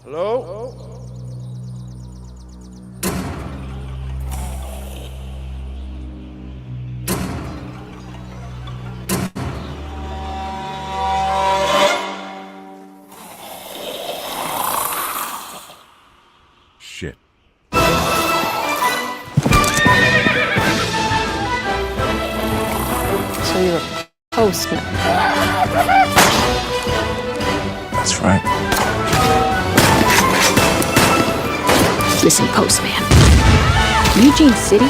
Hello? Shit. So you're a postman. That's right. Listen, postman. Eugene City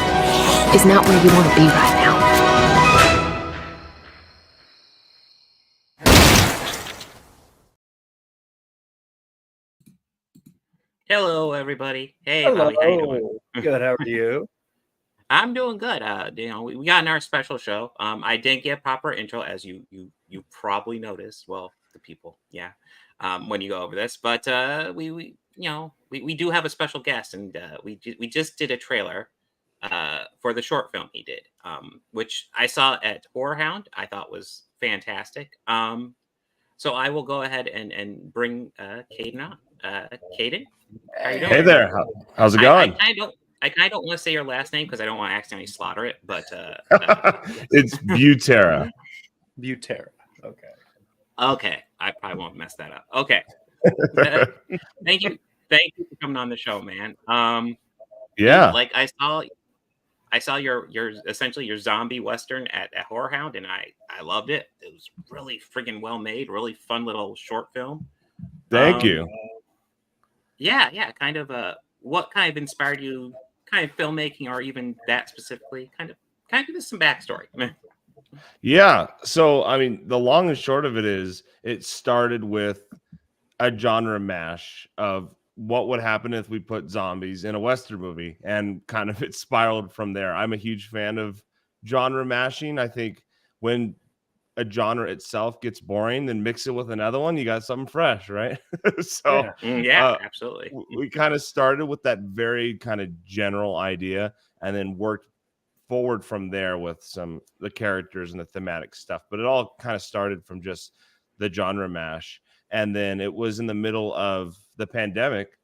is not where you want to be right now. Hello, everybody. Hey, Hello. Bobby, how you doing? Good. How are you? I'm doing good. We got in our special show. I didn't get proper intro, as you probably noticed. Well, the people, yeah. When you go over this, but we do have a special guest, and we just did a trailer for the short film he did, which I saw at Horror Hound. I thought was fantastic. So I will go ahead and bring Caden on. Caden, how you doing? Hey there. How's it going? I kind of don't want to say your last name because I don't want to accidentally slaughter it, but It's Butera. Butera. Okay. Okay, I probably won't mess that up. Okay, thank you for coming on the show, man. Yeah. Like I saw your essentially your zombie western at Horror Hound, and I loved it. It was really friggin' well made, really fun little short film. Thank you. Yeah. Kind of what kind of inspired you, kind of filmmaking, or even that specifically? Kind of give us some backstory. Yeah. So, I mean, the long and short of it is it started with a genre mash of what would happen if we put zombies in a Western movie, and kind of it spiraled from there. I'm a huge fan of genre mashing. I think when a genre itself gets boring, then mix it with another one, you got something fresh, right? So Yeah, absolutely. we kind of started with that very kind of general idea, and then worked forward from there with the characters and the thematic stuff. But it all kind of started from just the genre mash. And then it was in the middle of the pandemic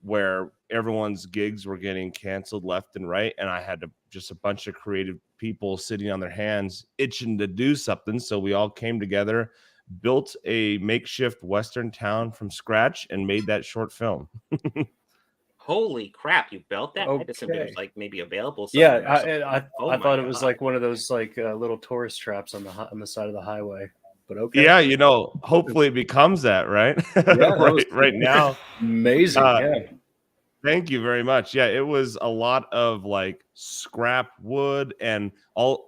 where everyone's gigs were getting canceled left and right, and I had just a bunch of creative people sitting on their hands itching to do something. So we all came together, built a makeshift Western town from scratch, and made that short film. Holy crap! You built that? I just assumed it was Okay. like maybe available. Yeah, somewhere or something. I my thought it was God. like one of those like little tourist traps on the side of the highway. But okay. Yeah, hopefully it becomes that, right? that was right now. amazing. Yeah. Thank you very much. Yeah, it was a lot of like scrap wood, and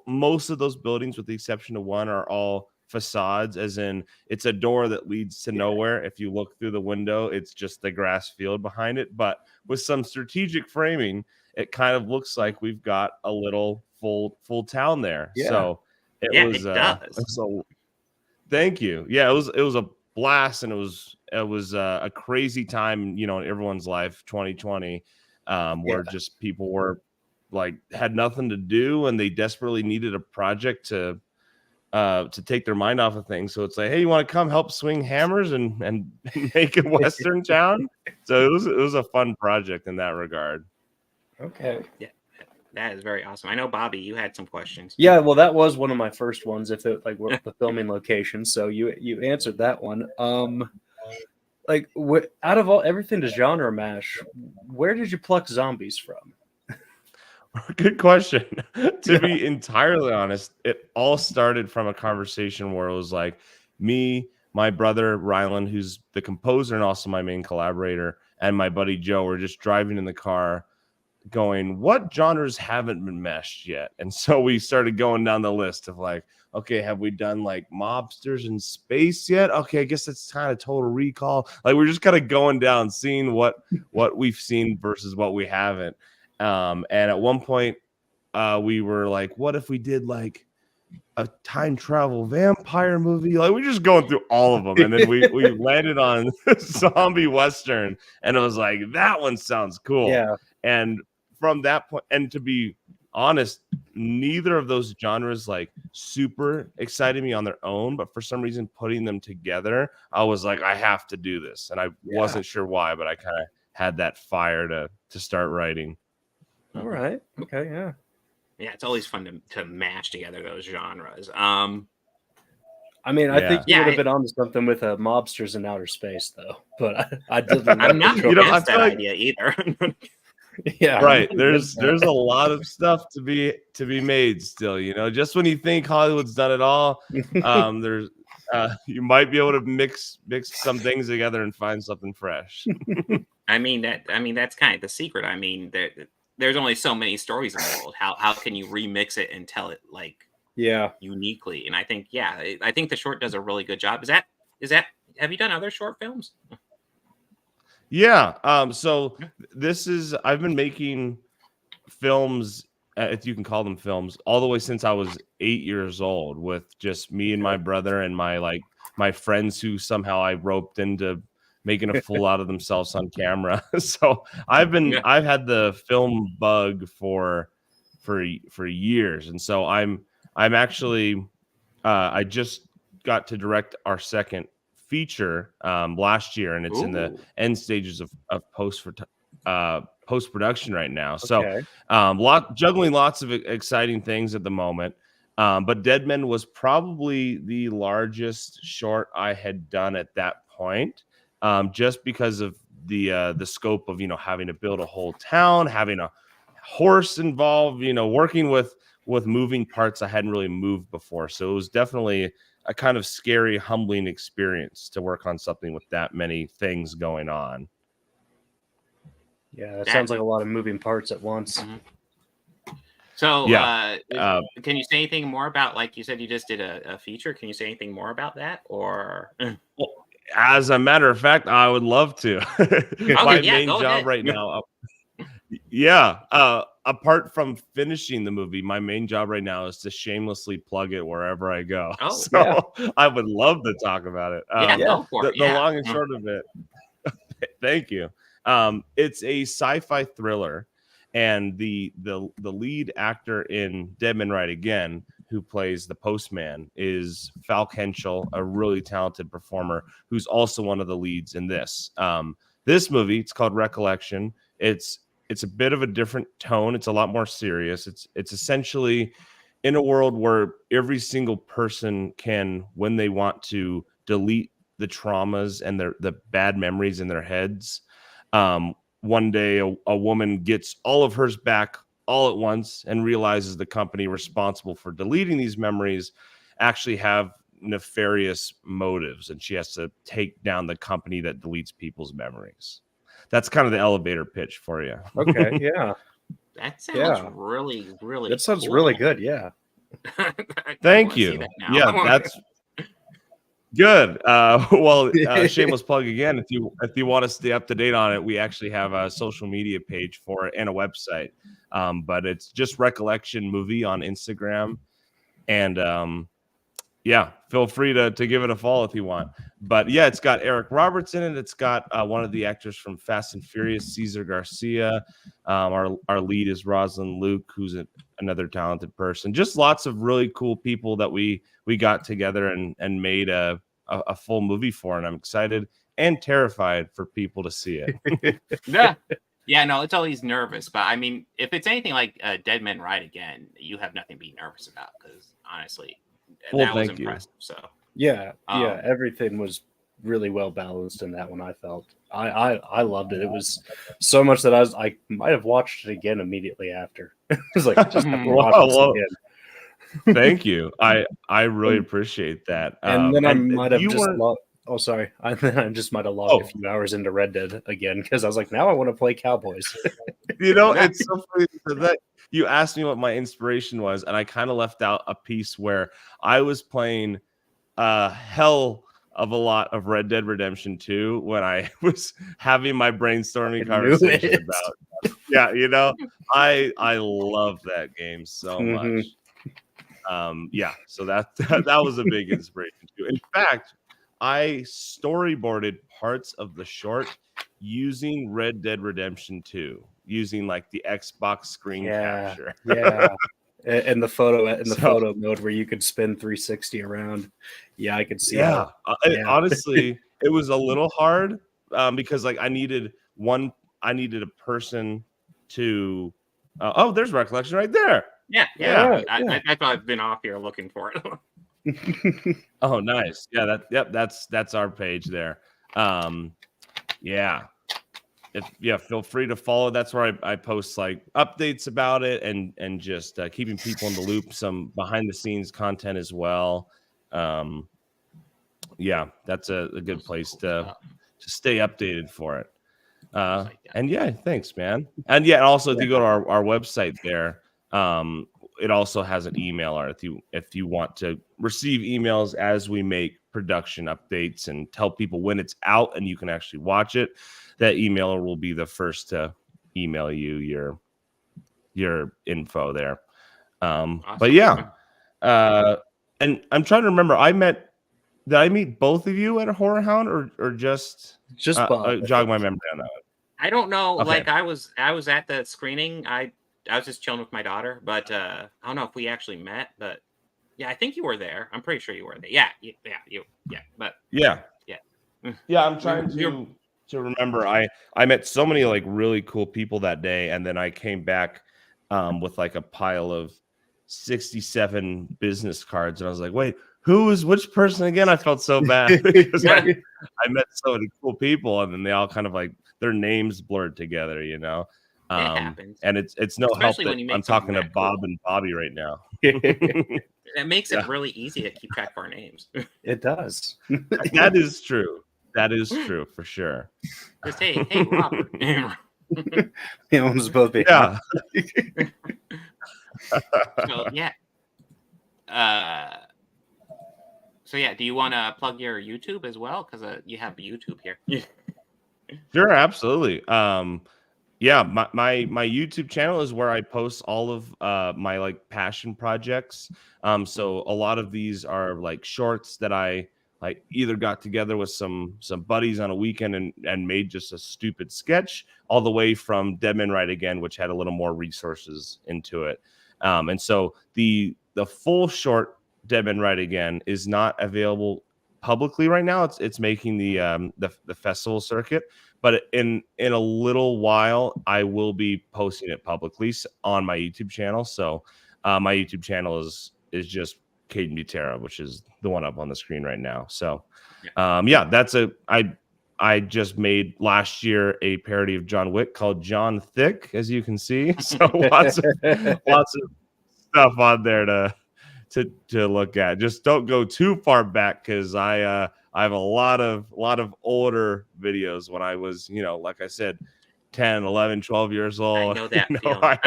most of those buildings, with the exception of one, are all facades, as in it's a door that leads to nowhere. If you look through the window, it's just the grass field behind it. But with some strategic framing, it kind of looks like we've got a little full town there. Yeah. So it does. Thank you. Yeah, it was a blast, and it was a crazy time, in everyone's life, 2020, where just people were like had nothing to do, and they desperately needed a project to take their mind off of things. So it's like, hey, you want to come help swing hammers and make a Western town? So it was a fun project in that regard. Okay. Yeah, that is very awesome. I know, Bobby, you had some questions. Yeah, well, that was one of my first ones. If it like what the filming location, so you answered that one. Like out of everything to genre mash, where did you pluck zombies from? Good question. To be entirely honest, it all started from a conversation where it was like me, my brother Rylan, who's the composer and also my main collaborator, and my buddy Joe were just driving in the car going, what genres haven't been meshed yet? And so we started going down the list of like, okay, have we done like mobsters in space yet? Okay, I guess that's kind of Total Recall. Like we're just kind of going down, seeing what we've seen versus what we haven't. And at one point, we were like, what if we did like a time travel vampire movie? Like we're just going through all of them. And then we landed on zombie Western, and it was like, that one sounds cool. Yeah. And from that point, and to be honest, neither of those genres like super excited me on their own, but for some reason putting them together, I was like, I have to do this. And I wasn't sure why, but I kind of had that fire to start writing. All right. Okay. Yeah. Yeah, it's always fun to mash together those genres. I mean, I think you Yeah, would have been onto something with mobsters in outer space, though. But I didn't. Love I'm not the choice. against that idea either. Yeah. Right. There's a lot of stuff to be made still, you know. Just when you think Hollywood's done it all, there's you might be able to mix some things together and find something fresh. I mean that's kind of the secret. I mean, there's only so many stories in the world. How can you remix it and tell it like uniquely? And I think I think the short does a really good job. Is that have you done other short films? Yeah. So I've been making films, if you can call them films, all the way since I was 8 years old, with just me and my brother and my friends who somehow I roped into making a fool out of themselves on camera. So I've had the film bug for years, and so I'm actually I just got to direct our second feature last year, and it's in the end stages of post production right now. So juggling lots of exciting things at the moment. But Dead Men was probably the largest short I had done at that point, just because of the scope of, you know, having to build a whole town, having a horse involved, you know, working with moving parts I hadn't really moved before. So it was definitely a kind of scary, humbling experience to work on something with that many things going on. Yeah, that sounds like a lot of moving parts at once. Mm-hmm. So, can you say anything more about, like you said, you just did a feature? Can you say anything more about that? Or, well, as a matter of fact, I would love to. My main job right now. Apart from finishing the movie, my main job right now is to shamelessly plug it wherever I go. I would love to talk about it. The long and short of it. Thank you. It's a sci-fi thriller, and the lead actor in Dead Men Ride Again, who plays the postman, is Falk Henschel, a really talented performer who's also one of the leads in this. This movie, it's called Recollection. It's a bit of a different tone. It's a lot more serious. It's essentially in a world where every single person can, when they want to, delete the traumas and the bad memories in their heads. One day, a woman gets all of hers back all at once and realizes the company responsible for deleting these memories actually have nefarious motives, and she has to take down the company that deletes people's memories. That's kind of the elevator pitch for you. Okay, yeah. That sounds really, really That sounds cool. really good, yeah. Thank you. Yeah, that's good. Shameless plug again. If you want to stay up to date on it, we actually have a social media page for it and a website. But it's just Recollection Movie on Instagram. And feel free to give it a follow if you want. But yeah, it's got Eric Roberts in it. It's got one of the actors from Fast and Furious, Cesar Garcia. Our lead is Rosalind Luke, who's another talented person. Just lots of really cool people that we got together and made a full movie for. And I'm excited and terrified for people to see it. Yeah, no, it's always nervous. But I mean, if it's anything like Dead Men Ride Again, you have nothing to be nervous about, because honestly, that was impressive. So everything was really well balanced in that one. I felt I loved it. It was so much that I might have watched it again immediately after. It was like, just have to watch this again. Thank you. I really appreciate that. And then I might have just oh, sorry. I just might have logged a few hours into Red Dead again, because I was like, now I want to play Cowboys. You know, it's so funny that you asked me what my inspiration was, and I kind of left out a piece where I was playing hell of a lot of Red Dead Redemption 2 when I was having my brainstorming conversation about. Yeah, you know, I love that game so much. So that was a big inspiration too. In fact, I storyboarded parts of the short using Red Dead Redemption 2. using like the Xbox screen capture. Yeah. And the So- photo mode where you could spin 360 around. Yeah, I could see Yeah, how. honestly, it was a little hard because like I needed a person to. Oh, there's recollection right there. Yeah. Yeah. I thought I've been off here looking for it. Oh, nice. Yeah, that's our page there. Yeah. Feel free to follow. That's where I post like updates about it and just keeping people in the loop, some behind the scenes content as well. Yeah, that's a good place to stay updated for it. And yeah, thanks, man. And yeah, also if you go to our website there, it also has an emailer if you want to receive emails as we make production updates and tell people when it's out and you can actually watch it. That emailer will be the first to email you your info there. Awesome. But yeah, and I'm trying to remember. Did I meet both of you at a Horror Hound or just Bob? jog my memory on that one? I don't know. Okay. Like I was at the screening. I was just chilling with my daughter, but I don't know if we actually met. But yeah, I think you were there. I'm pretty sure you were there. Yeah. But Yeah. Yeah, I'm trying to remember. I met so many like really cool people that day, and then I came back with like a pile of 67 business cards, and I was like, wait, who is which person again? I felt so bad because I met so many cool people, and then they all kind of like their names blurred together, you know. It happens. And it's no Especially help when that you make I'm talking to something that Bob cool. and Bobby right now. It makes it really easy to keep track of our names. It does. That is true. That is true for sure. Just hey, Robert. He owns both. Yeah. So yeah. So yeah, do you want to plug your YouTube as well? Because you have YouTube here. Sure, absolutely. Yeah, my YouTube channel is where I post all of my like passion projects. So a lot of these are like shorts that I like either got together with some buddies on a weekend and made just a stupid sketch, all the way from Dead Men Right Again, which had a little more resources into it. And so the full short Dead Men Right Again is not available publicly right now. It's making the festival circuit, but in a little while I will be posting it publicly on my YouTube channel. So my YouTube channel is just Caden Butera, which is the one up on the screen right now. So that's I just made last year a parody of John Wick called John Thick, as you can see. So lots of stuff on there to look at. Just don't go too far back, because I have a lot of older videos when I was, like I said, 10, 11, 12 years old. I know that feeling.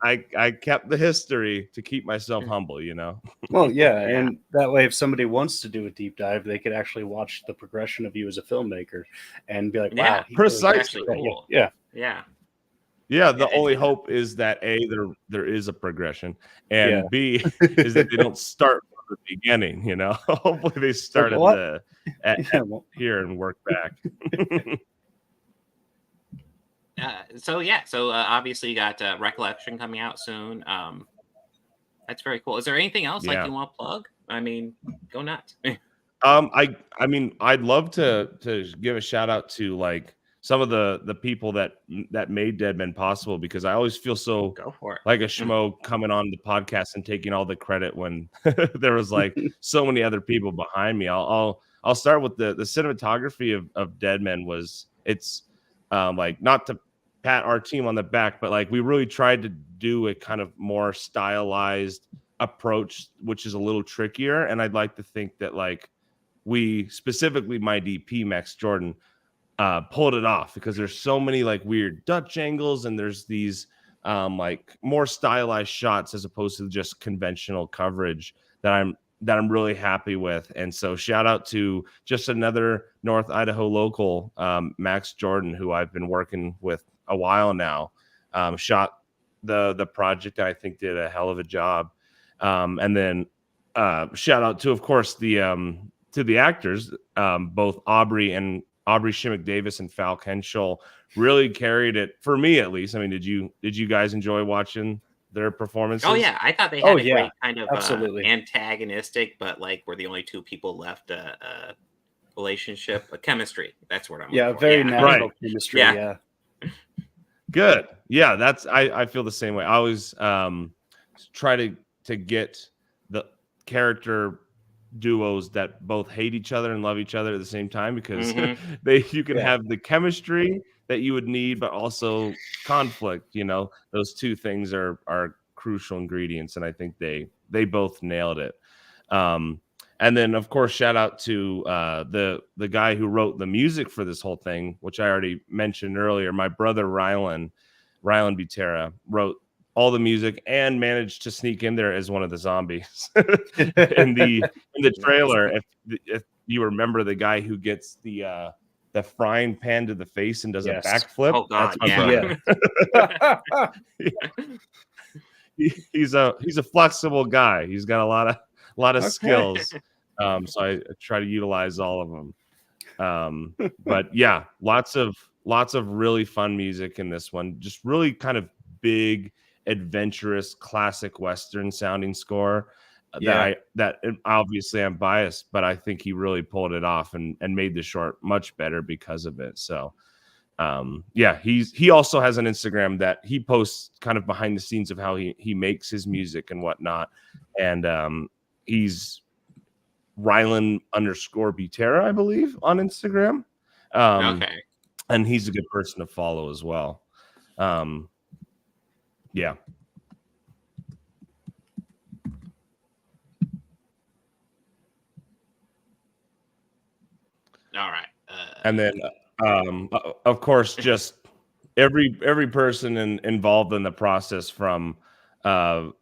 I kept the history to keep myself humble, Well, yeah, and that way, if somebody wants to do a deep dive, they could actually watch the progression of you as a filmmaker and be like, "Wow, precisely, cool." Yeah. The only hope is that A, there is a progression, and B is that they don't start from the beginning. Hopefully they start at here and work back. So obviously you got Recollection coming out soon. That's very cool. Is there anything else like you want to plug? I mean, go nuts. I mean, I'd love to give a shout out to like some of the people that made Dead Men possible, because I always feel so Go for it. like a schmo coming on the podcast and taking all the credit when there was like so many other people behind me. I'll start with the cinematography of Dead Men. It's like, not to pat our team on the back, but like we really tried to do a kind of more stylized approach, which is a little trickier. And I'd like to think that like we, specifically my DP Max Jordan, pulled it off, because there's so many like weird Dutch angles, and there's these like more stylized shots as opposed to just conventional coverage that I'm really happy with. And so shout out to just another North Idaho local, Max Jordan, who I've been working with a while now. Shot the project, and I think did a hell of a job. And then shout out to, of course, to the actors, both Aubrey and Aubrey Shimmick Davis and Falk Henschel really carried it for me, at least. I mean, did you guys enjoy watching their performances? Oh yeah, I thought they Oh, had a yeah, great kind of absolutely. antagonistic, but like we're the only two people left. Relationship, a chemistry. That's what I'm. Yeah, looking for. very Yeah. natural Right. chemistry. Yeah. Yeah. Good. Yeah, that's I feel the same way. I always try to get the character duos that both hate each other and love each other at the same time, because you can Yeah. have the chemistry that you would need, but also conflict. You know, those two things are crucial ingredients, and I think they both nailed it. And then, of course, shout out to the guy who wrote the music for this whole thing, which I already mentioned earlier. My brother Rylan Butera wrote all the music and managed to sneak in there as one of the zombies in the trailer. If you remember the guy who gets the frying pan to the face and does Yes. a backflip, Oh God, that's my brother. He's a flexible guy. He's got a lot of Okay. skills. So I try to utilize all of them. But yeah, lots of really fun music in this one. Just really kind of big, adventurous, classic Western sounding score. Yeah. That obviously I'm biased, but I think he really pulled it off and made the short much better because of it. So yeah, he also has an Instagram that he posts kind of behind the scenes of how he makes his music and whatnot. And he's Rylan_Butera, I believe, on Instagram. okay. And he's a good person to follow as well. Yeah. All right. And then, of course, just every person involved in the process, from the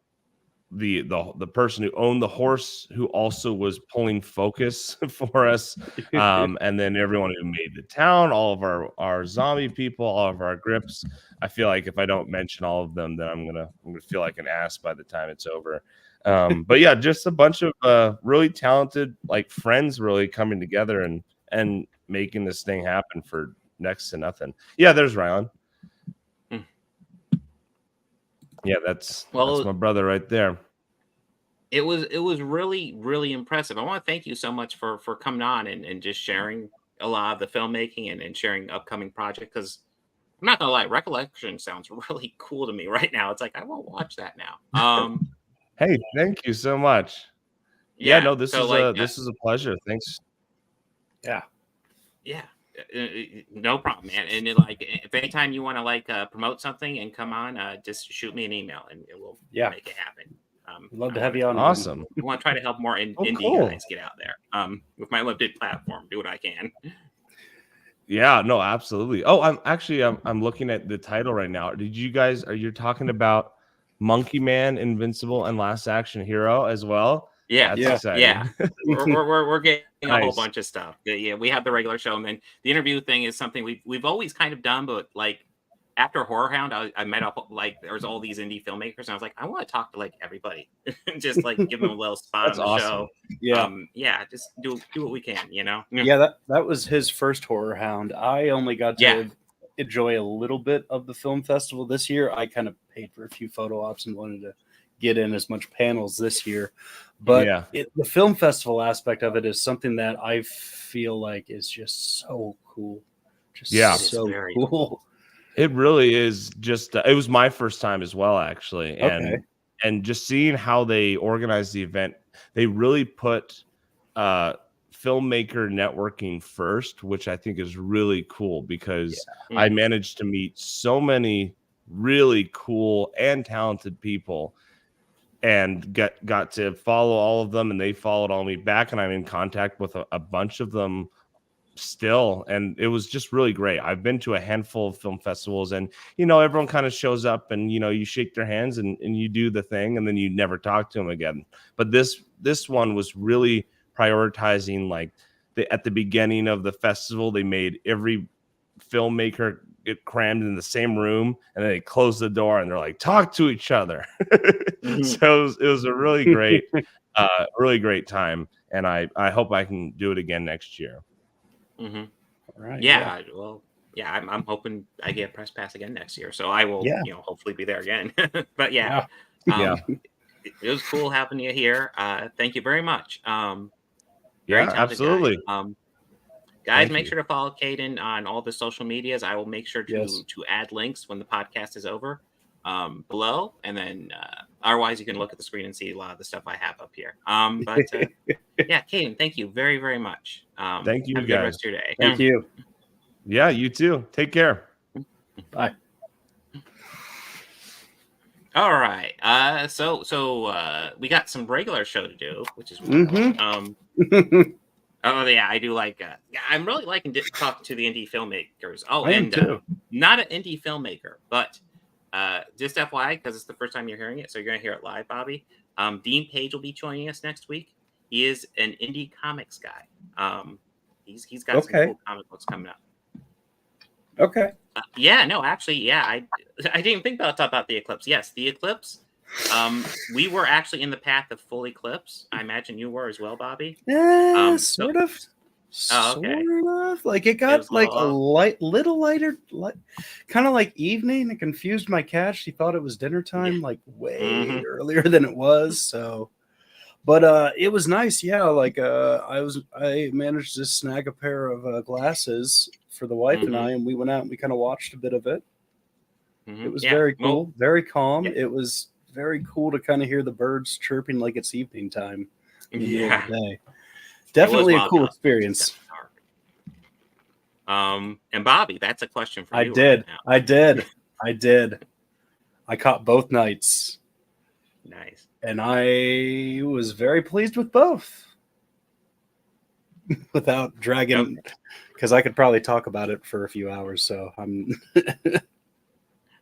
person who owned the horse, who also was pulling focus for us, and then everyone who made the town, all of our zombie people, all of our grips. I feel like if I don't mention all of them, then I'm gonna feel like an ass by the time it's over. But yeah, just a bunch of really talented like friends really coming together and making this thing happen for next to nothing. Yeah, there's Rylan. Yeah, that's my brother right there. It was really, really impressive. I want to thank you so much for coming on and just sharing a lot of the filmmaking and sharing upcoming project, because I'm not gonna lie, Recollection sounds really cool to me right now. It's like I won't watch that now. Hey, thank you so much. Yeah, no, this is a pleasure. Thanks. Yeah. Yeah. No problem, man. And like, if anytime you want to like promote something and come on, just shoot me an email and we'll make it happen. Love to have you on. Awesome. I want to try to help more indie guys get out there. With my limited platform, do what I can. Yeah, no, absolutely. Oh, I'm looking at the title right now. Are you talking about Monkey Man, Invincible, and Last Action Hero as well? Yeah, that's exciting. Yeah. we're getting Nice. a whole bunch of stuff. Yeah, we have the regular show, and then the interview thing is something we've always kind of done, but like after Horror Hound, I met up like there's all these indie filmmakers, and I was like, I want to talk to like everybody, just like give them a little spot on the awesome. show. Yeah, just do what we can, you know. Yeah, that was his first Horror Hound. I only got to enjoy a little bit of the film festival this year. I kind of paid for a few photo ops and wanted to get in as much panels this year, but the film festival aspect of it is something that I feel like is just so cool. So cool. It really is. Just it was my first time as well, actually, and just seeing how they organized the event, they really put filmmaker networking first, which I think is really cool, because I managed to meet so many really cool and talented people, and got to follow all of them, and they followed all me back, and I'm in contact with a bunch of them still, and it was just really great. I've been to a handful of film festivals, and everyone kind of shows up and you shake their hands and you do the thing, and then you never talk to them again. But this one was really prioritizing, like at the beginning of the festival, they made every filmmaker get crammed in the same room, and then they close the door and they're like, talk to each other. So it was a really great really great time, and I hope I can do it again next year. Right. Yeah. Well, yeah, I'm hoping I get a press pass again next year, so I will, Yeah. hopefully be there again. But yeah, Yeah. it was cool having you here. Thank you very much. Very Yeah, talented guy. absolutely. Guys, Thank make you. sure to follow Caden on all the social medias. I will make sure Yes. to add links when the podcast is over below, and then otherwise you can look at the screen and see a lot of the stuff I have up here. But yeah, Caden, thank you very, very much. Thank you, Have a good guys. rest of your day. Thank you. Yeah, you too. Take care. Bye. All right. So we got some regular show to do, which is wonderful. Oh yeah, I do like. Yeah, I'm really liking talking to the indie filmmakers. Oh, I am and too. not an indie filmmaker, but just FYI, because it's the first time you're hearing it, so you're gonna hear it live, Bobby. Dean Page will be joining us next week. He is an indie comics guy. He's got some cool comic books coming up. Okay. Yeah, no, actually, yeah, I didn't think about the eclipse. Yes, the eclipse. We were actually in the path of full eclipse. I imagine you were as well, Bobby. Yeah, sort of. Oh, okay. Sort of. Like it It got was like a little little lighter, kind of like evening. It confused my cat. She thought it was dinner time, like way earlier than it was. So, but it was nice. Yeah, like I managed to snag a pair of glasses for the wife and I, and we went out and we kind of watched a bit of it. It was very cool, very calm. It was very cool to kind of hear the birds chirping like it's evening time in the middle of the day. Definitely a cool experience. And Bobby, that's a question for you. I did. I caught both nights. Nice. And I was very pleased with both. Without dragging, because I could probably talk about it for a few hours. So I'm.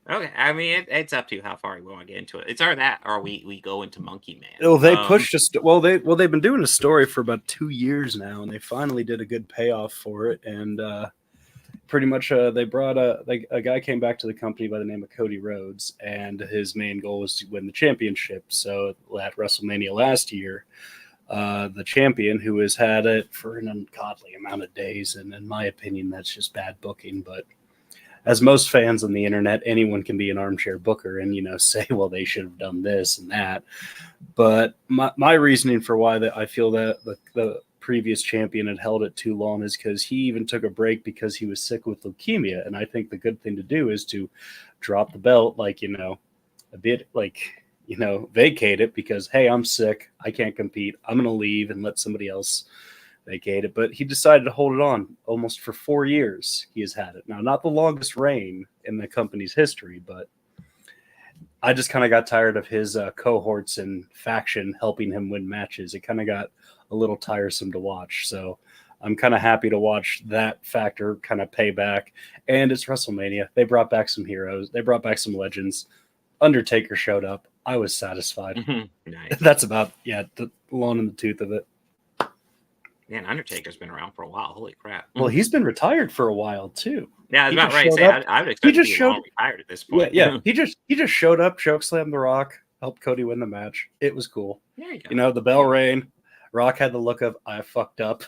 Okay, I mean it's up to you how far you want to get into it. It's either that or we go into Monkey Man. Well, they pushed us. They've been doing a story for about 2 years now, and they finally did a good payoff for it. And pretty much, they brought a guy came back to the company by the name of Cody Rhodes, and his main goal was to win the championship. So at WrestleMania last year, the champion, who has had it for an ungodly amount of days, and in my opinion, that's just bad booking, but. As most fans on the internet, anyone can be an armchair booker and, say, well, they should have done this and that. But my reasoning for why I feel that the previous champion had held it too long is because he even took a break because he was sick with leukemia. And I think the good thing to do is to drop the belt, a bit vacate it because, hey, I'm sick. I can't compete. I'm going to leave and let somebody else vacate it, but he decided to hold it on almost for 4 years. He has had it now, not the longest reign in the company's history, but I just kind of got tired of his cohorts and faction helping him win matches. It kind of got a little tiresome to watch. So I'm kind of happy to watch that factor kind of pay back. And it's WrestleMania. They brought back some heroes. They brought back some legends. Undertaker showed up. I was satisfied. Nice. That's about the long in the tooth of it. Man, Undertaker's been around for a while. Holy crap! Well, he's been retired for a while too. Yeah, I was about ready to say. I would expect him to be long retired at this point. Yeah. He just showed up, chokeslammed The Rock, helped Cody win the match. It was cool. There you go. The bell rang. Rock had the look of I fucked up.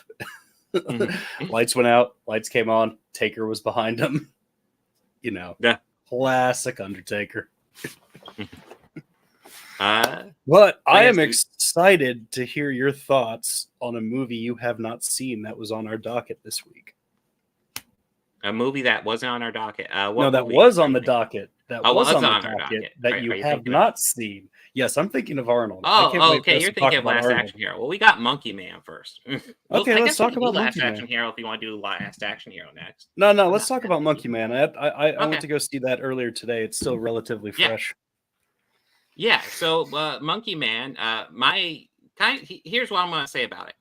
Lights went out. Lights came on. Taker was behind him. Classic Undertaker. But I am excited to hear your thoughts on a movie you have not seen that was on our docket this week. A movie that wasn't on our docket. That was on the docket. That was on the docket that you have not seen. Yes, I'm thinking of Arnold. Oh, okay. You're thinking of Last Action Hero. Well, we got Monkey Man first. Okay, let's talk about Monkey Man. Last Action Hero if you want to do Last Action Hero next. No, let's talk about Monkey Man. I went to go see that earlier today. It's still relatively fresh. Yeah, so Monkey Man, here's what I'm going to say about it.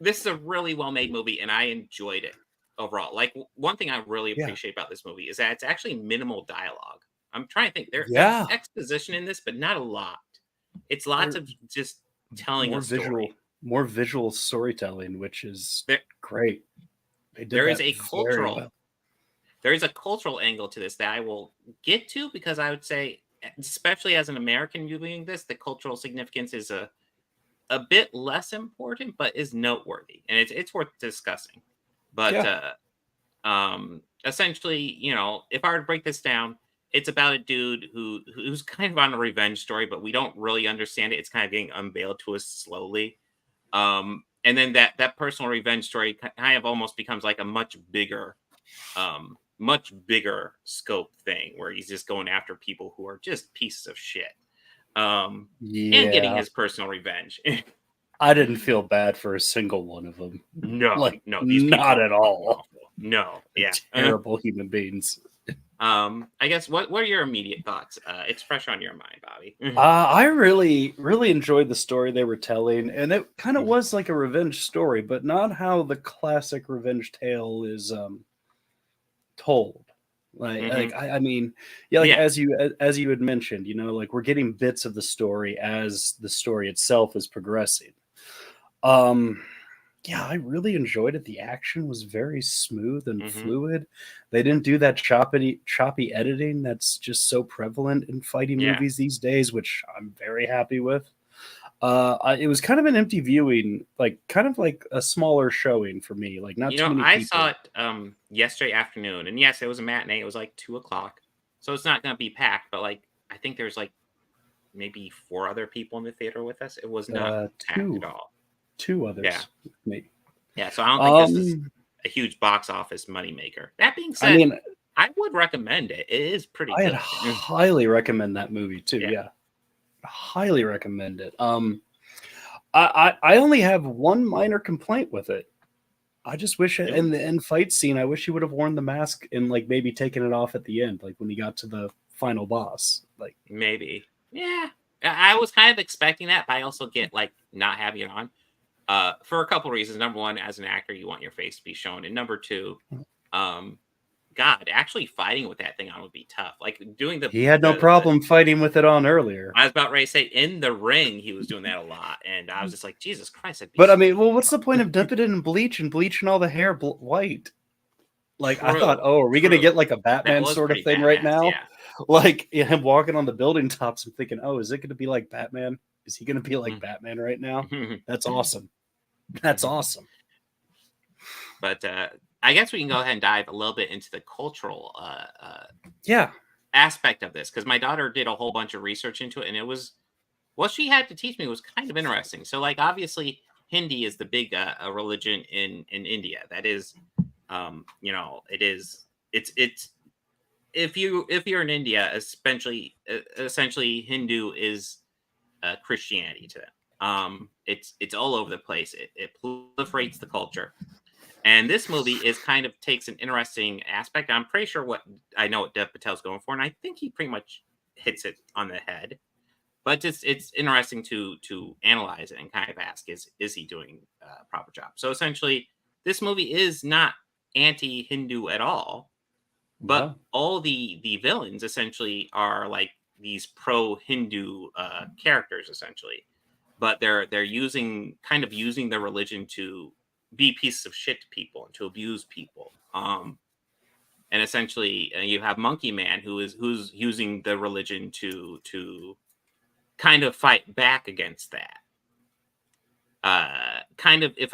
This is a really well-made movie, and I enjoyed it overall. Like, one thing I really appreciate about this movie is that it's actually minimal dialogue. I'm trying to think. There's exposition in this, but not a lot. It's lots of just telling a story. More visual storytelling, which is great. There is a cultural angle to this that I will get to because I would say, especially as an American viewing this, the cultural significance is a bit less important, but is noteworthy, and it's worth discussing. But Essentially, if I were to break this down, it's about a dude who's kind of on a revenge story, but we don't really understand it. It's kind of getting unveiled to us slowly. And then that personal revenge story kind of almost becomes like a much bigger scope thing where he's just going after people who are just pieces of shit. And getting Yeah, his personal revenge. I didn't feel bad for a single one of them. No, these people not are at all. awful. No, yeah. Terrible human beings. I guess what are your immediate thoughts? It's fresh on your mind, Bobby. I really, really enjoyed the story they were telling, and it kind of was like a revenge story, but not how the classic revenge tale is told. I mean, yeah, like Yeah. as you had mentioned, like we're getting bits of the story as the story itself is progressing. Yeah, I really enjoyed it. The action was very smooth and fluid. They didn't do that choppy editing that's just so prevalent in fighting Yeah. movies these days, which I'm very happy with. It was kind of an empty viewing, kind of like a smaller showing for me. Like not too many I people. saw it yesterday afternoon, and yes, it was a matinee. It was like 2 o'clock, so it's not going to be packed. But like, I think there's like maybe 4 other people in the theater with us. It was not packed at all. Two others. Yeah. With me. Yeah, so I don't think this is a huge box office moneymaker. That being said, I mean, I would recommend it. It is pretty I'd good. highly recommend that movie too. Yeah. Yeah. Highly recommend it. I only have one minor complaint with it. I just wish in the end fight scene, I wish he would have worn the mask and like maybe taken it off at the end, like when he got to the final boss. Like Maybe. Yeah. I was kind of expecting that, but I also get like not having it on. For a couple reasons. Number one, as an actor, you want your face to be shown. And number two, God, actually fighting with that thing on would be tough. Like doing he had no problem fighting with it on earlier. I was about ready to say in the ring, he was doing that a lot. And I was just like, Jesus Christ. But I mean, well, what's the point of dipping it in bleach and bleaching all the hair white? Like, I thought, are we going to get like a Batman sort of thing right now? Yeah. Like him walking on the building tops and thinking, is it going to be like Batman? Is he going to be like Batman right now? That's awesome. That's awesome. But I guess we can go ahead and dive a little bit into the cultural aspect of this, because my daughter did a whole bunch of research into it, and it was what she had to teach me was kind of interesting. So, like, obviously, Hindi is the big religion in India. That is, it's if you're in India, essentially Hindu is Christianity to them. It's all over the place. It proliferates the culture. And this movie is kind of takes an interesting aspect. I'm pretty sure what Dev Patel's going for, and I think he pretty much hits it on the head. But it's interesting to analyze it and kind of ask, is he doing a proper job? So essentially, this movie is not anti-Hindu at all, but all the villains essentially are like these pro-Hindu characters essentially. But they're using the religion to be pieces of shit to people and to abuse people. And essentially, you have Monkey Man who's using the religion to kind of fight back against that. Kind of if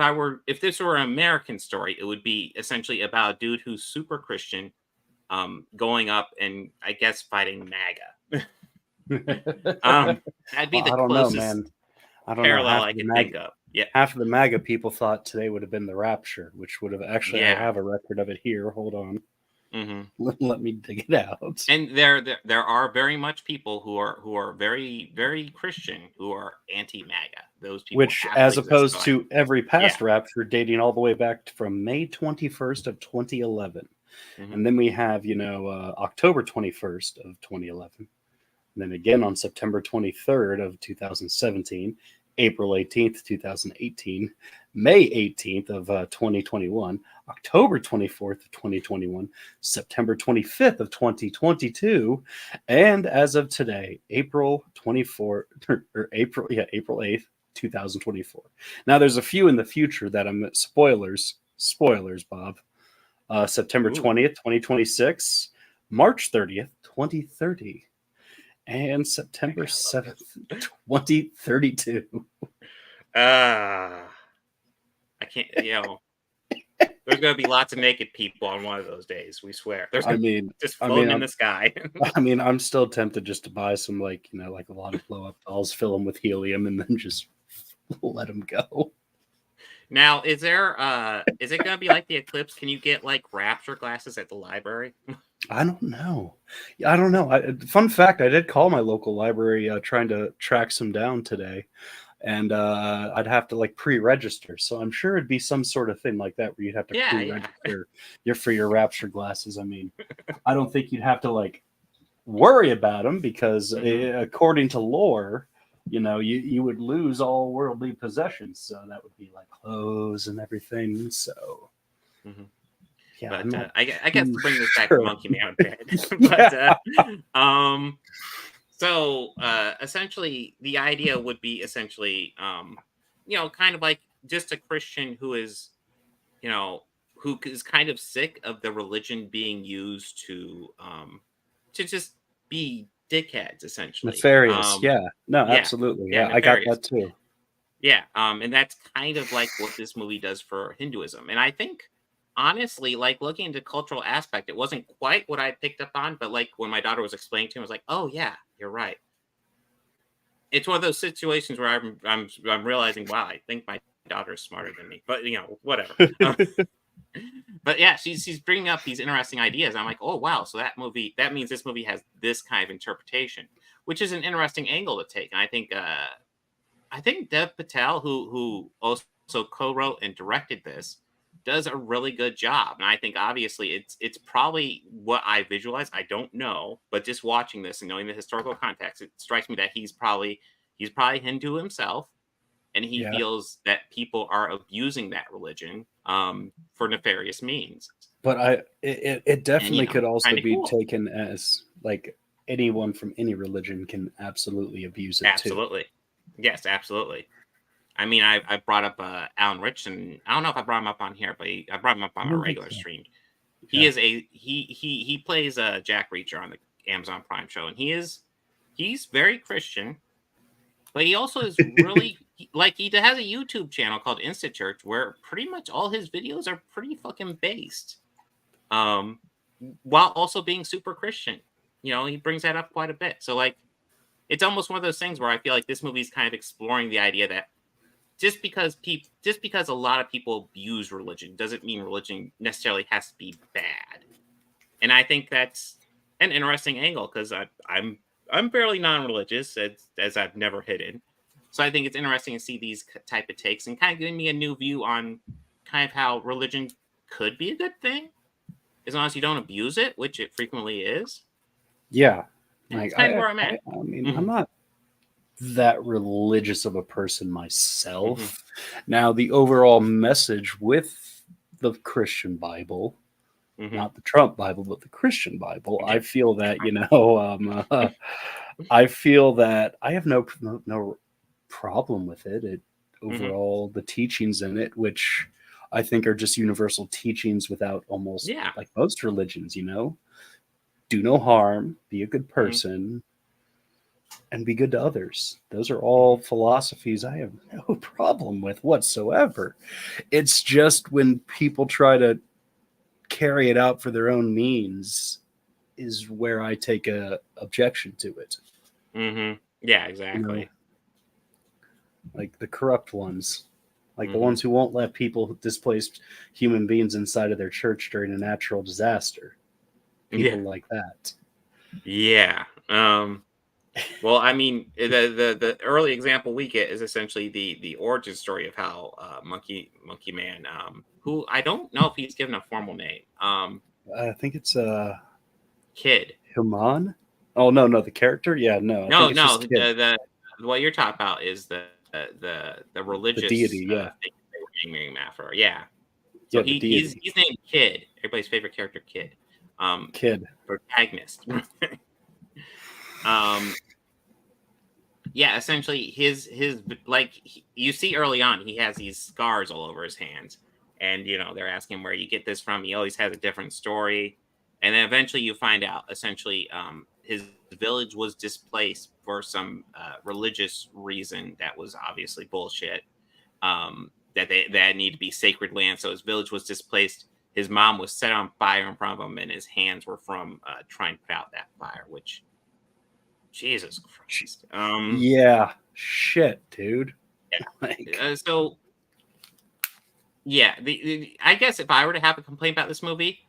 this were an American story, it would be essentially about a dude who's super Christian, going up and I guess fighting MAGA. That'd be the closest man. I don't parallel know. I can think of. Yeah. Half of the MAGA people thought today would have been the rapture, which would have actually. I have a record of it here. Hold on. Let me dig it out. And there are very much people who are very, very Christian who are anti-MAGA. Those people, which, as opposed to every past rapture, dating all the way back from May 21st of 2011, and then we have October 21st of 2011, and then again on September 23rd of 2017. April 18th, 2018, May 18th of 2021, October 24th of 2021, September 25th of 2022, and as of today, April 8th, 2024. Now, there's a few in the future that I'm spoilers, Bob. September 20th, 2026, March 30th, 2030. And September 7th, 2032. I can't, There's going to be lots of naked people on one of those days. We swear. There's I mean, just I floating mean, in the sky. I'm still tempted just to buy some like a lot of blow up dolls, fill them with helium, and then just let them go. Now, is it going to be like the eclipse? Can you get like rapture glasses at the library? I don't know. Yeah, I don't know. Fun fact: I did call my local library trying to track some down today, and I'd have to like pre-register. So I'm sure it'd be some sort of thing like that where you'd have to Yeah, pre-register for your rapture glasses. I mean, I don't think you'd have to like worry about them because according to lore, you would lose all worldly possessions. So that would be like clothes and everything. So Mhm. yeah, But I'm not I guess to bring this back to sure. Monkey Man a bit. Yeah. So essentially, the idea would be essentially, kind of like just a Christian you know, who is kind of sick of the religion being used to just be dickheads, essentially. Nefarious. Yeah. No, Yeah, absolutely. yeah, Yeah, I got nefarious. that too. Yeah, and that's kind of like what this movie does for Hinduism. And I think, honestly, like looking into cultural aspect, it wasn't quite what I picked up on, but like when my daughter was explaining to me, I was like, oh yeah, you're right. It's one of those situations where I'm realizing, wow, I think my daughter is smarter than me. But whatever. But yeah, she's bringing up these interesting ideas. I'm like, oh wow, so that means this movie has this kind of interpretation, which is an interesting angle to take. And I think Dev Patel, who also co-wrote and directed this, does a really good job. And I think obviously it's probably what I visualize. I don't know, but just watching this and knowing the historical context, it strikes me that he's probably Hindu himself, and he Yeah. feels that people are abusing that religion for nefarious means. But it And definitely could also kind of be cool. taken as like anyone from any religion can absolutely abuse it too. Absolutely. Yes, absolutely. I mean, I brought up Alan Richson. I don't know if I brought him up on here, but I brought him up I on a don't think regular so. stream. He Yeah. is he plays Jack Reacher on the Amazon Prime show, and he's very Christian, but he also is really like he has a YouTube channel called Insta Church where pretty much all his videos are pretty fucking based, um, while also being super Christian. He brings that up quite a bit. So like, it's almost one of those things where I feel like this movie is kind of exploring the idea that just because a lot of people abuse religion doesn't mean religion necessarily has to be bad. And I think that's an interesting angle because I'm fairly non-religious as I've never hidden. So I think it's interesting to see these type of takes and kind of giving me a new view on kind of how religion could be a good thing as long as you don't abuse it, which it frequently is. Yeah. And Like that's kind of where I'm at. I mean, I'm Hmm. not that religious of a person Hmm. myself. Now, the overall message with the Christian Bible, Hmm. not the Trump Bible, but the Christian Bible, I Yeah. feel that, I feel that I have no problem with it. Hmm. Overall, the teachings in it, which I think are just universal teachings without almost Yeah. like most religions, do no harm, be a good Hmm. person, and be good to others. Those are Hmm. all philosophies I have no problem with whatsoever. It's just when people try to carry it out for their own means is where I take a objection to it. Hmm. Yeah, You know, exactly. like the corrupt ones, like the Hmm. ones who won't let people displace human beings inside of their church during a natural disaster. Yeah. People like that. Yeah. Well, I mean, the early example we get is essentially the origin story of how Monkey Man, who I don't know if he's given a formal name, I think it's Kid. Human. Oh no, the character. Yeah, no, I No, think it's no, just Kid, the what you're talking about is the the religious deity. Yeah, thing they were naming him after. Yeah. So yeah, the he's deity. he's named Kid, everybody's favorite character, Kid, Kid. protagonist. um, Yeah, essentially his like you see early on he has these scars all over his hands, and they're asking where you get this from. He always has a different story, and then eventually you find out essentially his village was displaced for some religious reason that was obviously bullshit. Um, that need to be sacred land. So his village was displaced. His mom was set on fire in front of him, and his hands were from trying to put out that fire. Which, Jesus Christ, yeah, shit, dude. Yeah. Like, So, yeah, I guess if I were to have a complaint about this movie,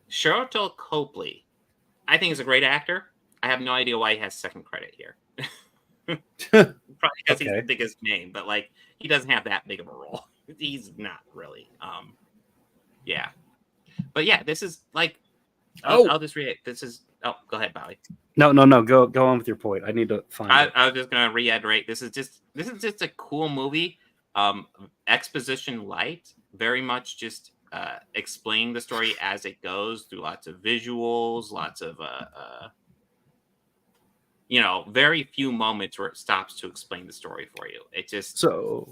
Sharlto Copley, I think is a great actor. I have no idea why he has second credit here. Probably because he's the biggest name, but like he doesn't have that big of a role. He's not really. Yeah, but yeah, this is like. I'll just read it. This is. Oh, go ahead, Bobby. No. Go on with your point. I need to find it. I was just gonna reiterate. This is just a cool movie. Exposition light, very much just explaining the story as it goes through lots of visuals, lots of very few moments where it stops to explain the story for you. It just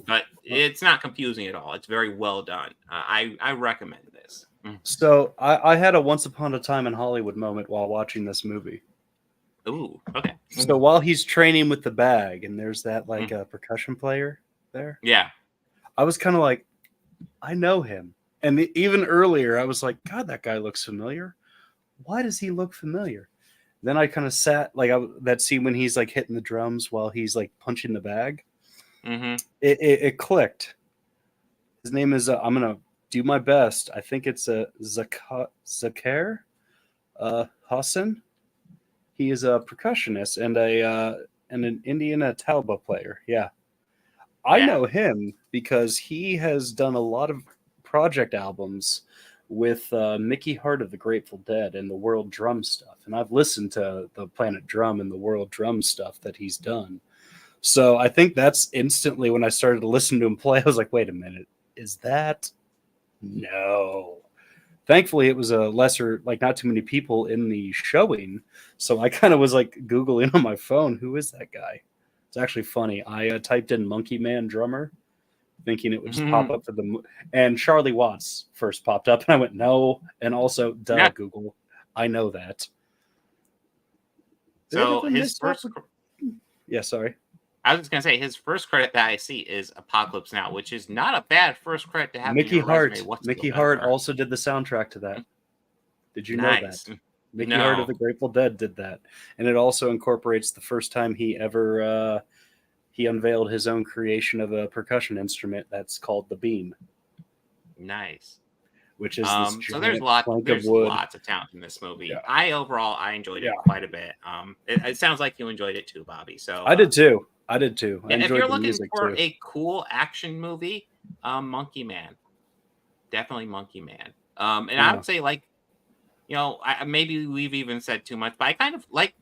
but it's not confusing at all. It's very well done. I recommend this. So I had a once upon a time in Hollywood moment while watching this movie. Ooh, okay. So while he's training with the bag, and there's that like percussion player there. Yeah. I was kind of like, I know him. And even earlier, I was like, God, that guy looks familiar. Why does he look familiar? Then I kind of sat like that scene when he's like hitting the drums while he's like punching the bag. Mm-hmm. It clicked. His name is I'm gonna do my best. I think it's a Zakir Hassan. He is a percussionist and an Indian Talba player. Yeah. I know him because he has done a lot of project albums with Mickey Hart of the Grateful Dead and the World Drum stuff. And I've listened to the Planet Drum and the World Drum stuff that he's done. So I think that's instantly when I started to listen to him play, I was like, wait a minute, is that? No. Thankfully, it was a lesser, like not too many people in the showing. So I kind of was like Googling on my phone, who is that guy? It's actually funny. I typed in Monkey Man drummer, thinking it would just pop up for the, and Charlie Watts first popped up, and I went no, and also Google, I know that. So his first, sorry. I was just gonna say his first credit that I see is Apocalypse Now, which is not a bad first credit to have. Mickey Hart. Mickey Hart also did the soundtrack to that. Did you know that? Mickey Hart of the Grateful Dead did that, and it also incorporates the first time he ever he unveiled his own creation of a percussion instrument that's called the beam. Nice. Which is this so there's lots of talent in this movie. Yeah. I enjoyed it quite a bit. It sounds like you enjoyed it too, Bobby. So I did too. I and if you're looking for too. a cool action movie, Monkey Man, definitely Monkey Man. And I would say maybe we've even said too much, but I kind of like.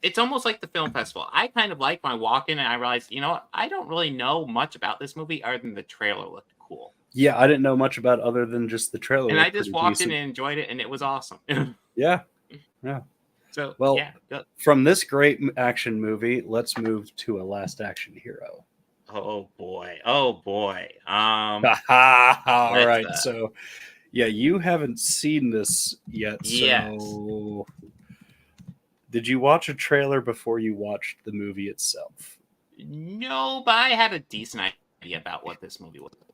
It's almost like the film festival. I kind of like when I walk in and I realize, I don't really know much about this movie other than the trailer looked cool. Yeah, I didn't know much about other than just the trailer. And I just walked in and enjoyed it, and it was awesome. Yeah. So, from this great action movie, let's move to a last action hero. Oh boy. All right. So, you haven't seen this yet. Yes. So, did you watch a trailer before you watched the movie itself? No, but I had a decent idea about what this movie was about.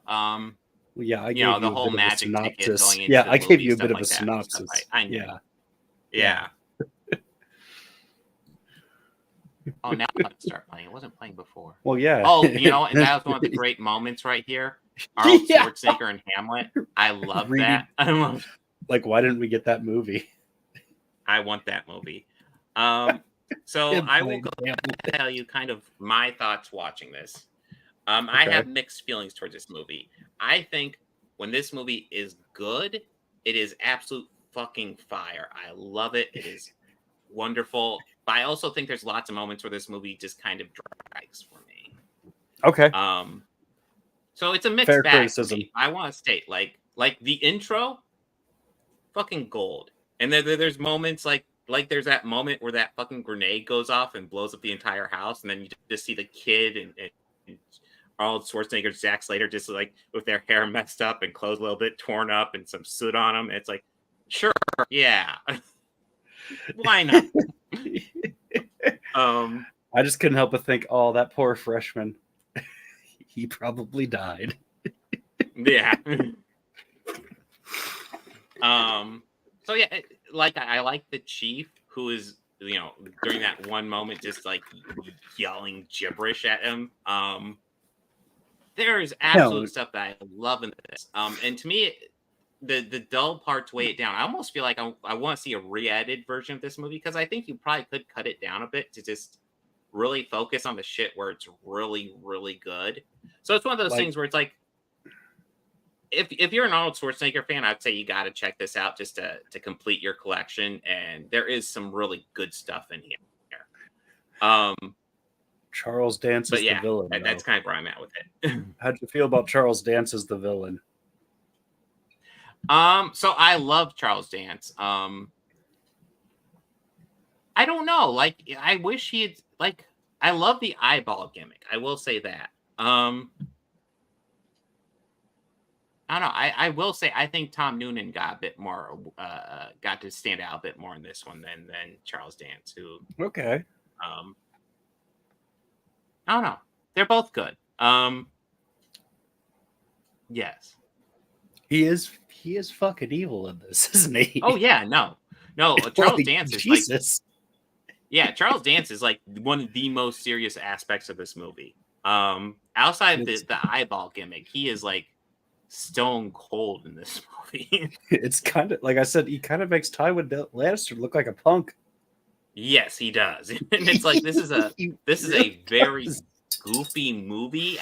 I gave you the whole magic ticket going into I gave you a bit of a synopsis. I know. Yeah. Oh, now let's start playing. It wasn't playing before. Well, yeah. Oh, and that was one of the great moments right here. Arnold Schwarzenegger and Hamlet. I love that. Like, why didn't we get that movie? I want that movie. So I will go and tell you kind of my thoughts watching this. I have mixed feelings towards this movie. I think when this movie is good, it is absolute fucking fire. I love it. It is wonderful. But I also think there's lots of moments where this movie just kind of drags for me. Okay. So it's a mixed Fair bag. criticism. I want to state like the intro, fucking gold. And there's moments like there's that moment where that fucking grenade goes off and blows up the entire house, and then you just see the kid and Arnold Schwarzenegger, Zack Slater, just like with their hair messed up and clothes a little bit torn up and some soot on them. It's like, sure, yeah, why not? I just couldn't help but think, oh, that poor freshman. he probably died. Yeah. So yeah, like I like the chief who is, during that one moment just like yelling gibberish at him. There is No, absolute stuff that I love in this. And to me, the dull parts weigh it down. I almost feel like I want to see a re-edited version of this movie, because I think you probably could cut it down a bit to just really focus on the shit where it's really, really good. So it's one of those like things where it's like, if you're an Arnold Schwarzenegger fan, I'd say you got to check this out just to complete your collection. And there is some really good stuff in here. Charles Dance But is the yeah, villain. that's Though. kind of where I'm at with it. How'd you feel about Charles Dance as the villain? So I love Charles Dance. I don't know. Like, I wish he had, like, I love the eyeball gimmick. I will say that. I don't know. I will say I think Tom Noonan got a bit more, got to stand out a bit more in this one than Charles Dance, who, Okay. I don't know. They're both good. Yes. He is fucking evil in this, isn't he? Oh yeah, no. Charles Like, Dance is Jesus. yeah, Charles Dance is like one of the most serious aspects of this movie. Outside of the eyeball gimmick, he is like stone cold in this movie. It's kind of like I said, he kind of makes Tywin Lannister look like a punk. Yes, he does. And it's like this is a very goofy movie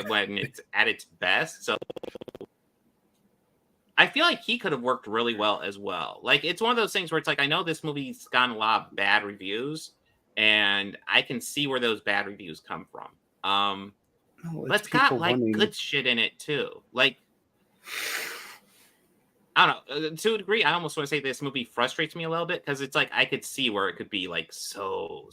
when it's at its best. So I feel like he could have worked really well as well. Like, it's one of those things where it's like, I know this movie's gotten a lot of bad reviews, and I can see where those bad reviews come from. But it's got like good shit in it too. Like, I don't know. To a degree, I almost want to say this movie frustrates me a little bit, because it's like I could see where it could be like so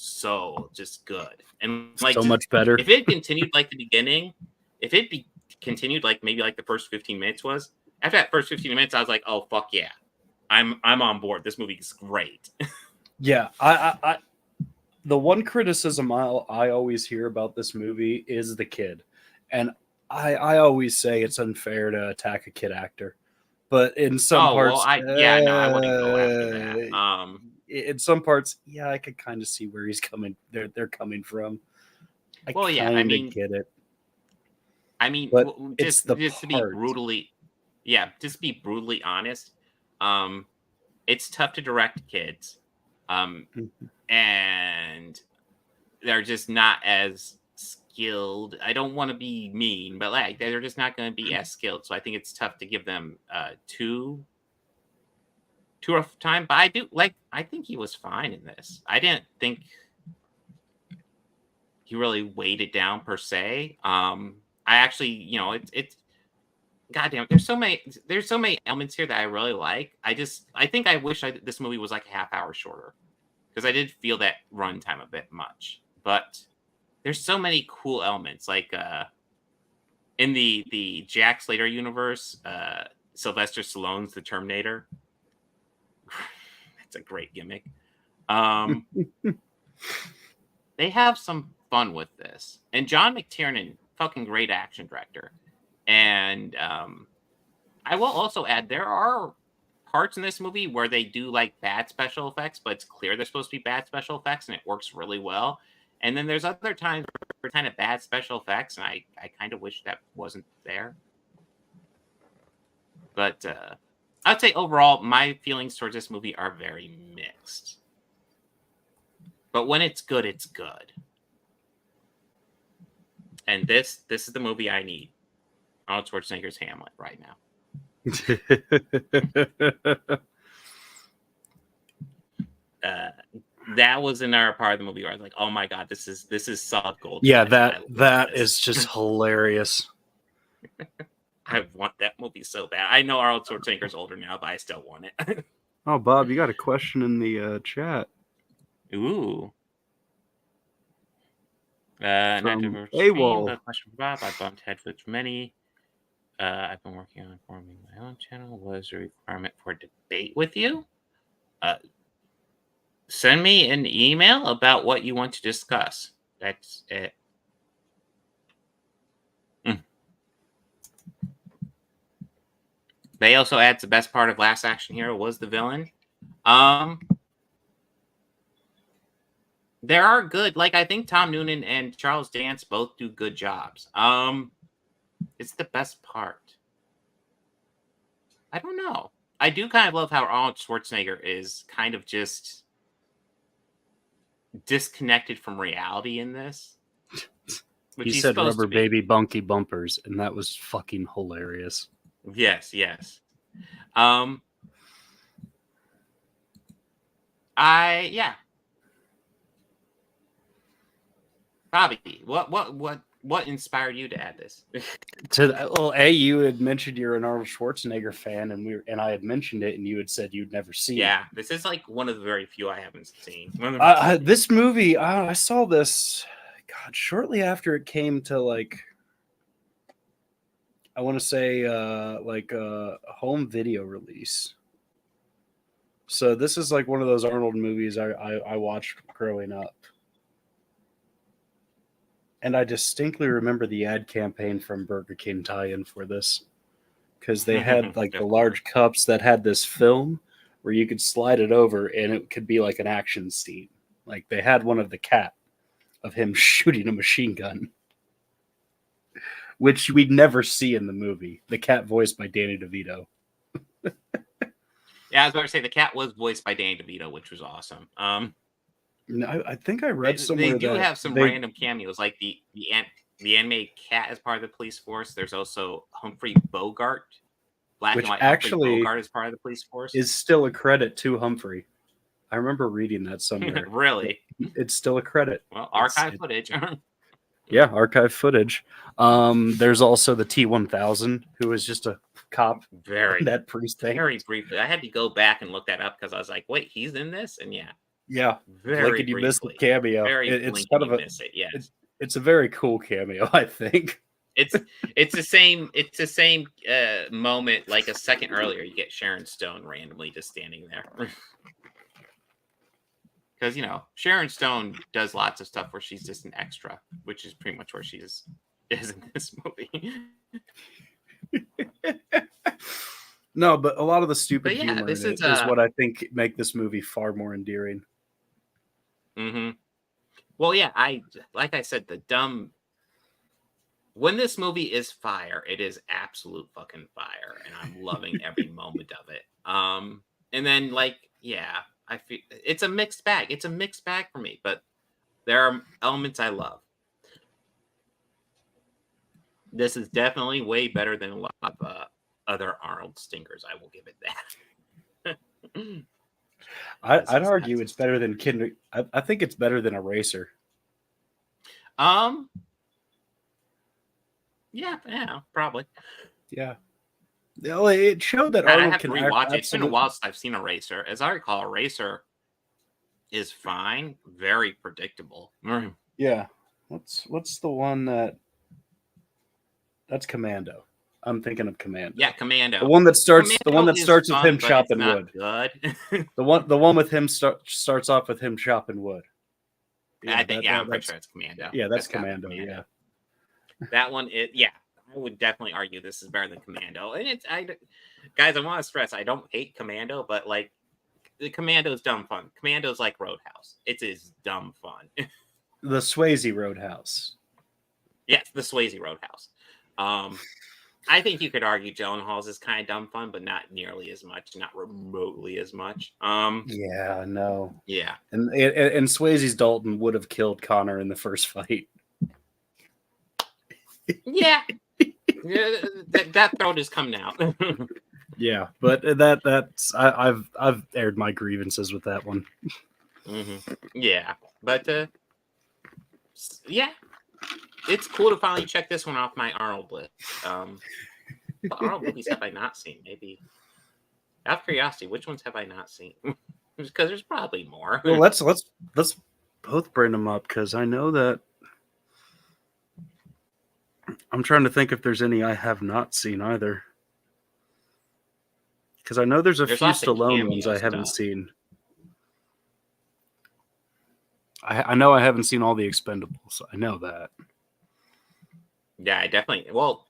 just good, and like so much better. If it continued like the beginning, if it continued like maybe like the first 15 minutes was. After that first 15 minutes, I was like, "Oh fuck yeah, I'm on board. This movie is great." Yeah, I the one criticism I always hear about this movie is the kid, and I always say it's unfair to attack a kid actor, but in some parts, I wouldn't go after that. In some parts, yeah, I could kind of see where he's coming. They're coming from. I get it. I mean, but just to be brutally. Yeah, just be brutally honest. It's tough to direct kids, and they're just not as skilled. I don't want to be mean, but like they're just not going to be as skilled. So I think it's tough to give them too rough time. But I think he was fine in this. I didn't think he really weighed it down per se. I actually, it's. Goddamn, there's so many elements here that I really like. I think I wish this movie was like a half hour shorter, because I did feel that runtime a bit much. But there's so many cool elements, like in the Jack Slater universe, Sylvester Stallone's the Terminator. That's a great gimmick. They have some fun with this, and John McTiernan, fucking great action director. And I will also add, there are parts in this movie where they do like bad special effects, but it's clear they're supposed to be bad special effects, and it works really well. And then there's other times where kind of bad special effects, and I kind of wish that wasn't there. But I'd say overall, my feelings towards this movie are very mixed. But when it's good, it's good. And this is the movie I need. Arnold Schwarzenegger's Hamlet right now. That was another part of the movie where I was like, "Oh my god, this is solid gold." Yeah, that is just hilarious. I want that movie so bad. I know Arnold Schwarzenegger's older now, but I still want it. Oh, Bob, you got a question in the chat. Ooh. From AWOL. Question for Bob. I bumped heads with many. I've been working on forming my own channel. What is the requirement for debate with you? Send me an email about what you want to discuss. That's it. They also adds the best part of Last Action Hero was the villain. There are good, like I think Tom Noonan and Charles Dance both do good jobs. It's the best part. I don't know. I do kind of love how Arnold Schwarzenegger is kind of just disconnected from reality in this. Which He he's said supposed rubber to be. baby bunky bumpers, and that was fucking hilarious. Yes. Bobby, what inspired you to add this? You had mentioned you're an Arnold Schwarzenegger fan, and I had mentioned it, and you had said you'd never seen it. Yeah, this is like one of the very few I haven't seen. This movie, I saw this, God, shortly after it came to like, I want to say like a home video release. So this is like one of those Arnold movies I watched growing up. And I distinctly remember the ad campaign from Burger King tie-in for this, because they had like the large cups that had this film where you could slide it over and it could be like an action scene. Like they had one of the cat of him shooting a machine gun, which we'd never see in the movie. The cat voiced by Danny DeVito. Yeah, I was about to say the cat was voiced by Danny DeVito, which was awesome. No, I think I read somewhere they do that have some random cameos, like the animated cat as part of the police force. There's also Humphrey Bogart, black which and white actually Humphrey Bogart as part of the police force. Is still a credit to Humphrey. I remember reading that somewhere. Really? It's still a credit. Well, archive footage. Yeah, archive footage. There's also the T-1000, who is just a cop. Very that precinct. Very briefly. I had to go back and look that up because I was like, wait, he's in this? And yeah, very briefly. You missed the cameo. It's kind of miss it. Yes. It's a very cool cameo, I think. It's the same moment like a second earlier. You get Sharon Stone randomly just standing there. Because Sharon Stone does lots of stuff where she's just an extra, which is pretty much where she is in this movie. No, but a lot of the stupid yeah, humor this in it is what I think make this movie far more endearing. Mm-hmm. Well, yeah, like I said, when this movie is fire, it is absolute fucking fire, and I'm loving every moment of it. And then I feel it's a mixed bag. It's a mixed bag for me, but there are elements I love. This is definitely way better than a lot of other Arnold stinkers. I will give it that. I'd argue it's better than I think it's better than Eraser. Yeah, probably. Yeah. It showed that Arnold Arnold I have can to rewatch it. It's been a absolutely... while since I've seen Eraser. As I recall, Eraser is fine, very predictable. Yeah. What's the one that's Commando? I'm thinking of Commando. Yeah, Commando. The one that starts Commando with fun, him chopping wood. Good. the one with him starts off with him chopping wood. Yeah, I'm pretty sure it's Commando. Yeah, that's Commando. Yeah. That one I would definitely argue this is better than Commando. And guys, I want to stress I don't hate Commando, but like the Commando's dumb fun. Commando's like Roadhouse. It is dumb fun. The Swayze Roadhouse. Yes, the Swayze Roadhouse. I think you could argue Gyllenhaal's is kind of dumb fun, but not nearly as much, not remotely as much. Yeah, no. Yeah. And Swayze's Dalton would have killed Connor in the first fight. Yeah. That throat is coming out. Yeah, but that's I've aired my grievances with that one. Mm-hmm. Yeah, but yeah, it's cool to finally check this one off my Arnold list. What Arnold movies have I not seen? Maybe out of curiosity, which ones have I not seen? Because there's probably more. Well, let's both bring them up because I know that I'm trying to think if there's any I have not seen either. Because I know there's a few Stallone ones I haven't seen. I know I haven't seen all the Expendables. I know that. Yeah, I definitely. Well,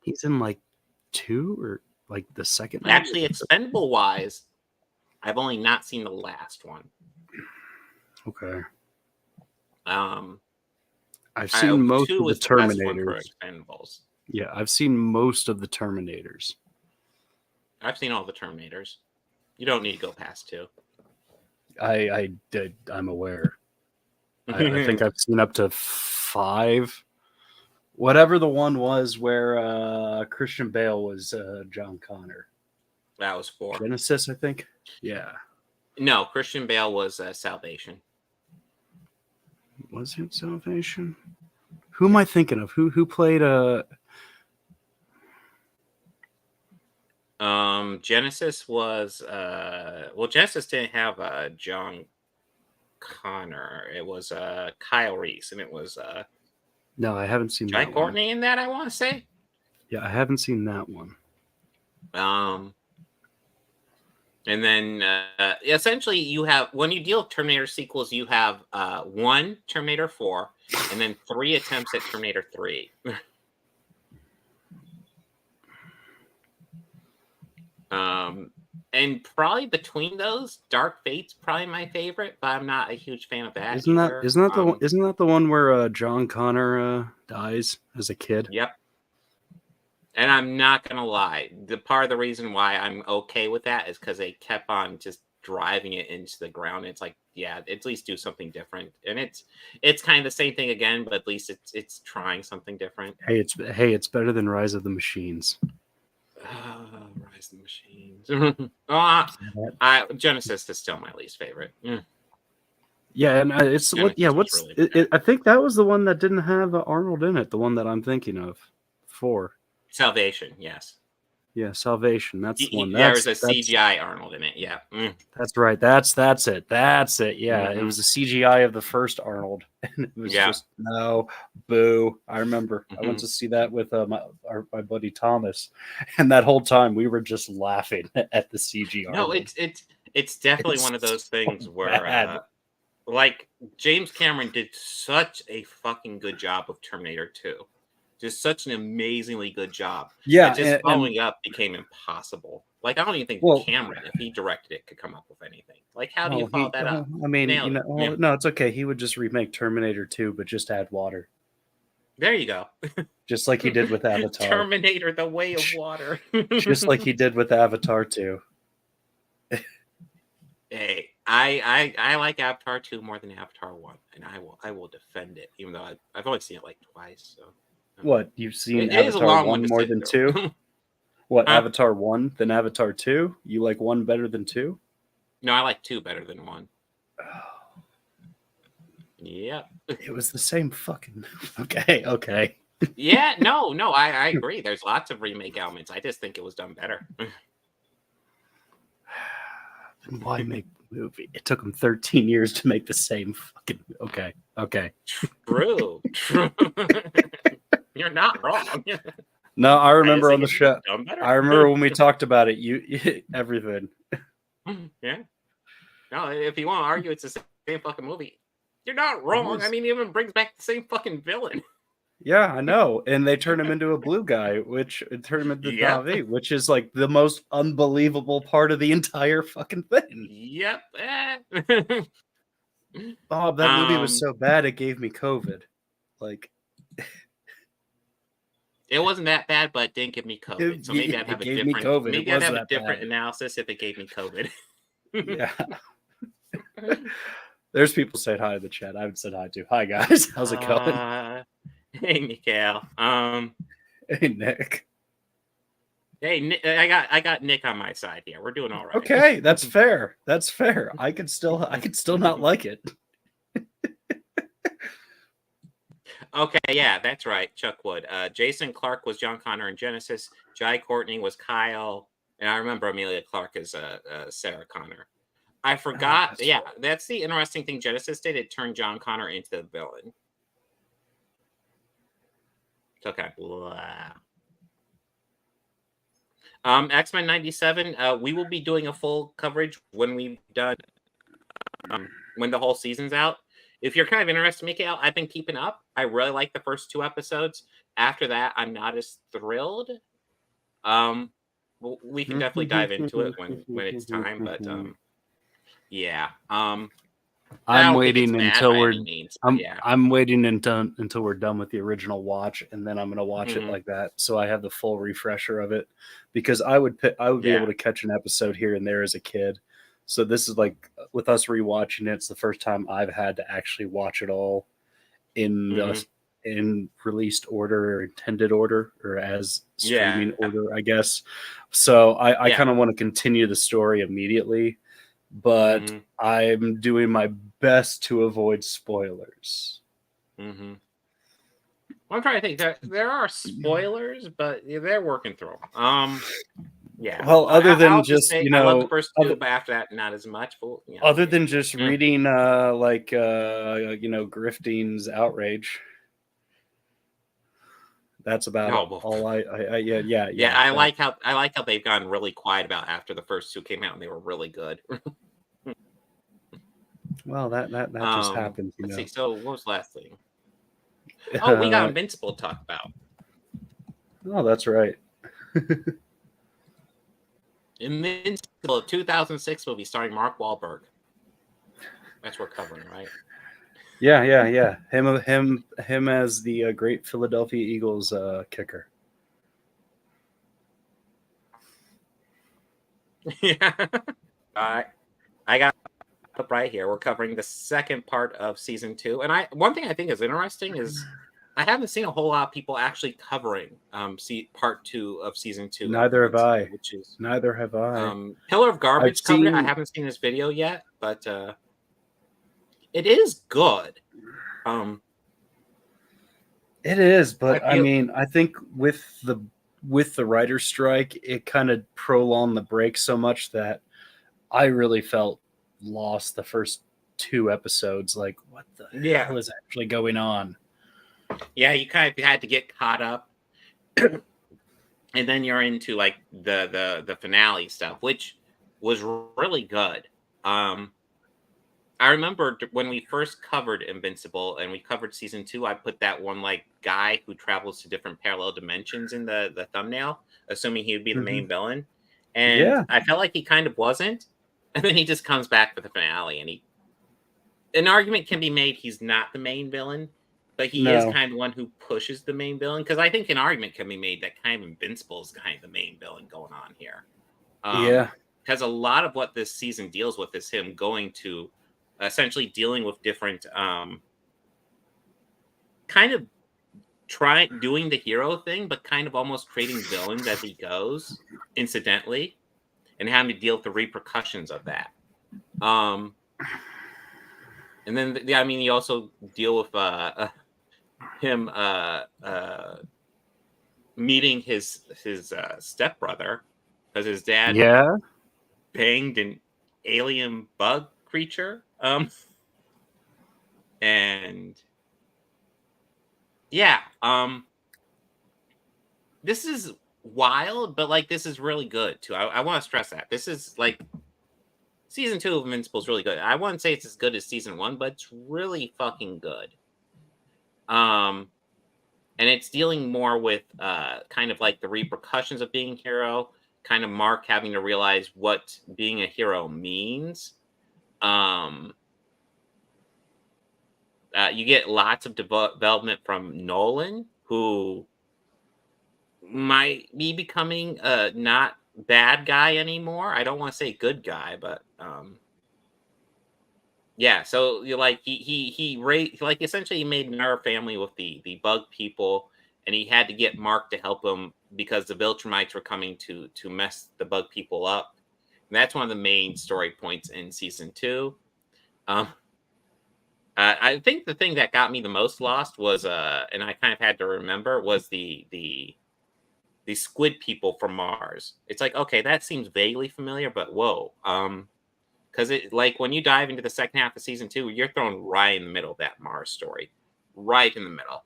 he's in like 2 or like the second one? Actually, Expendable wise, I've only not seen the last one. Okay. I've seen most of the the best one for Terminators. Expendables. Yeah, I've seen most of the Terminators. I've seen all the Terminators. You don't need to go past 2. I'm aware. I think I've seen up to 5. Whatever the one was where Christian Bale was John Connor. That was 4. Genesis, I think. Yeah. No, Christian Bale was Salvation. Was it Salvation? Who am I thinking of? Who played Genesis was Genesis didn't have John Connor. It was Kyle Reese, and it was No, I haven't seen Jai that Courtney in that, I want to say. Yeah, I haven't seen that one. And then essentially you have, when you deal with Terminator sequels, you have 1 Terminator 4 and then 3 attempts at Terminator 3. And probably between those, Dark Fate's probably my favorite, but I'm not a huge fan of that. Isn't that the one where John Connor dies as a kid? Yep. And I'm not gonna lie, the part of the reason why I'm okay with that is because they kept on just driving it into the ground. It's like, yeah, at least do something different. And it's kind of the same thing again, but at least it's trying something different. Hey, it's better than Rise of the Machines. Rise of the Machines. Genesis is still my least favorite. Yeah, and it's I think that was the one that didn't have Arnold in it. The one that I'm thinking of, 4. Salvation, yes. Yeah, Salvation. That's the one. There was a CGI Arnold in it. Yeah, that's right. That's it. That's it. Yeah, It was a CGI of the first Arnold, and it was just no, boo. I remember I went to see that with my buddy Thomas, and that whole time we were just laughing at the CGI. No, it's definitely one of those things where like James Cameron did such a fucking good job of Terminator 2. Just such an amazingly good job. Yeah, and following up became impossible. Like, I don't even think Cameron, if he directed it, could come up with anything. Like, how do you follow that up? I mean, no, it's okay. He would just remake Terminator 2, but just add water. There you go. Just like he did with Avatar. Terminator: The Way of Water. Just like he did with Avatar 2. Hey, I like Avatar 2 more than Avatar 1, and I will defend it, even though I've only seen it like twice. So. What, you've seen Avatar 1 more than 2? What, Avatar 1 than Avatar 2? You like 1 better than 2? No, I like 2 better than 1. Yeah. It was the same fucking... Okay. Yeah, no, I agree. There's lots of remake elements. I just think it was done better. Then why make the movie? It took them 13 years to make the same fucking... Okay. True. You're not wrong. No, I remember on the show. I remember when we talked about it. You everything. Yeah. No, if you want to argue it's the same fucking movie, you're not wrong. I mean, it even brings back the same fucking villain. Yeah, I know. And they turn him into a blue guy, which turned him into Davi, which is like the most unbelievable part of the entire fucking thing. Yep. Bob, that movie was so bad it gave me COVID. Like. It wasn't that bad, but it didn't give me COVID. So maybe I'd have a different. Maybe I'd have a different analysis if it gave me COVID. Yeah. There's people saying hi in the chat. I haven't said hi to. Hi guys, how's it going? Hey, Mikhail. Hey, Nick. Hey, Nick, I got Nick on my side here. We're doing all right. Okay, that's fair. That's fair. I could still not like it. Okay, yeah, that's right. Chuck Wood. Jason Clarke was John Connor in Genesis. Jai Courtney was Kyle, and I remember Amelia Clarke as Sarah Connor. I forgot. That's the interesting thing Genesis did. It turned John Connor into the villain. It's okay. Blah. X-Men 97. We will be doing a full coverage when we've done when the whole season's out. If you're kind of interested, Mikhail, I've been keeping up. I really like the first 2 episodes. After that, I'm not as thrilled. Well, we can definitely dive into it when it's time, but yeah. I I'm don't think it's waiting bad until by we're any means, but yeah. I'm waiting until we're done with the original watch, and then I'm gonna watch it Mhm. like that, so I have the full refresher of it. Because I would be Yeah. able to catch an episode here and there as a kid. So this is like with us rewatching it, it's the first time I've had to actually watch it all in Mhm. in released order or intended order or as streaming Yeah. order, I guess. So I Yeah. kind of want to continue the story immediately, but Mhm. I'm doing my best to avoid spoilers. Mhm. Well, I'm trying to think. There are spoilers, but they're working through 'em. Yeah. Well, other than I'll just just say I love the first two, but after that, not as much. Well, you know, other than just Mm. reading Grifting's outrage. That's about Oh, well, all yeah. yeah. I like how they've gone really quiet about after the first two came out, and they were really good. Well, that just happens, Let's see. So, what was the last thing? Oh, we got Uh, Invincible to talk about. oh, that's right. Invincible, 2006 movie starring Mark Wahlberg. That's what we're covering, right? Yeah. Him as the great Philadelphia Eagles kicker. Yeah. All right. I got up right here. We're covering the second part of season 2. And one thing I think is interesting is I haven't seen a whole lot of people actually covering part 2 of season 2 of Neither have Invincible, I. which is Neither have I. Pillar of I've Garbage covered it. I seen haven't seen his video yet, but it is good. It is, I but I feel mean, I think with the writer's strike, it kind of prolonged the break so much that I really felt lost the first 2 episodes. Like, what the yeah. hell is actually going on? Yeah, you kind of had to get caught up. And then you're into like the finale stuff, which was really good. I remember when we first covered Invincible and we covered season 2, I put that one like guy who travels to different parallel dimensions in the thumbnail, assuming he would be the main villain. And Yeah, I felt like he kind of wasn't. And then he just comes back for the finale, and an argument can be made he's not the main villain, but he is no, kind of the one who pushes the main villain. Because I think an argument can be made that kind of Invincible is kind of the main villain going on here. yeah, Because a lot of what this season deals with is him going to essentially dealing with different kind of doing the hero thing, but kind of almost creating villains as he goes, incidentally, and having to deal with the repercussions of that. And then I mean, you also deal with him meeting his stepbrother because his dad yeah. banged an alien bug creature. And yeah, this is wild, but like this is really good too. I want to stress that this is like season 2 of Invincible is really good. I wouldn't say it's as good as season 1, but it's really fucking good. And it's dealing more with kind of like the repercussions of being a hero, kind of Mark having to realize what being a hero means. You get lots of development from Nolan, who might be becoming a not bad guy anymore. I don't want to say good guy, but yeah. So you like he raised like essentially he made another family with the bug people, and he had to get Mark to help him because the Viltrumites were coming to mess the bug people up. And that's one of the main story points in season 2. I think the thing that got me the most lost was, and I kind of had to remember, was the squid people from Mars. It's like, okay, that seems vaguely familiar, but whoa, because it like when you dive into the second half of season 2, you're thrown right in the middle of that Mars story, right in the middle.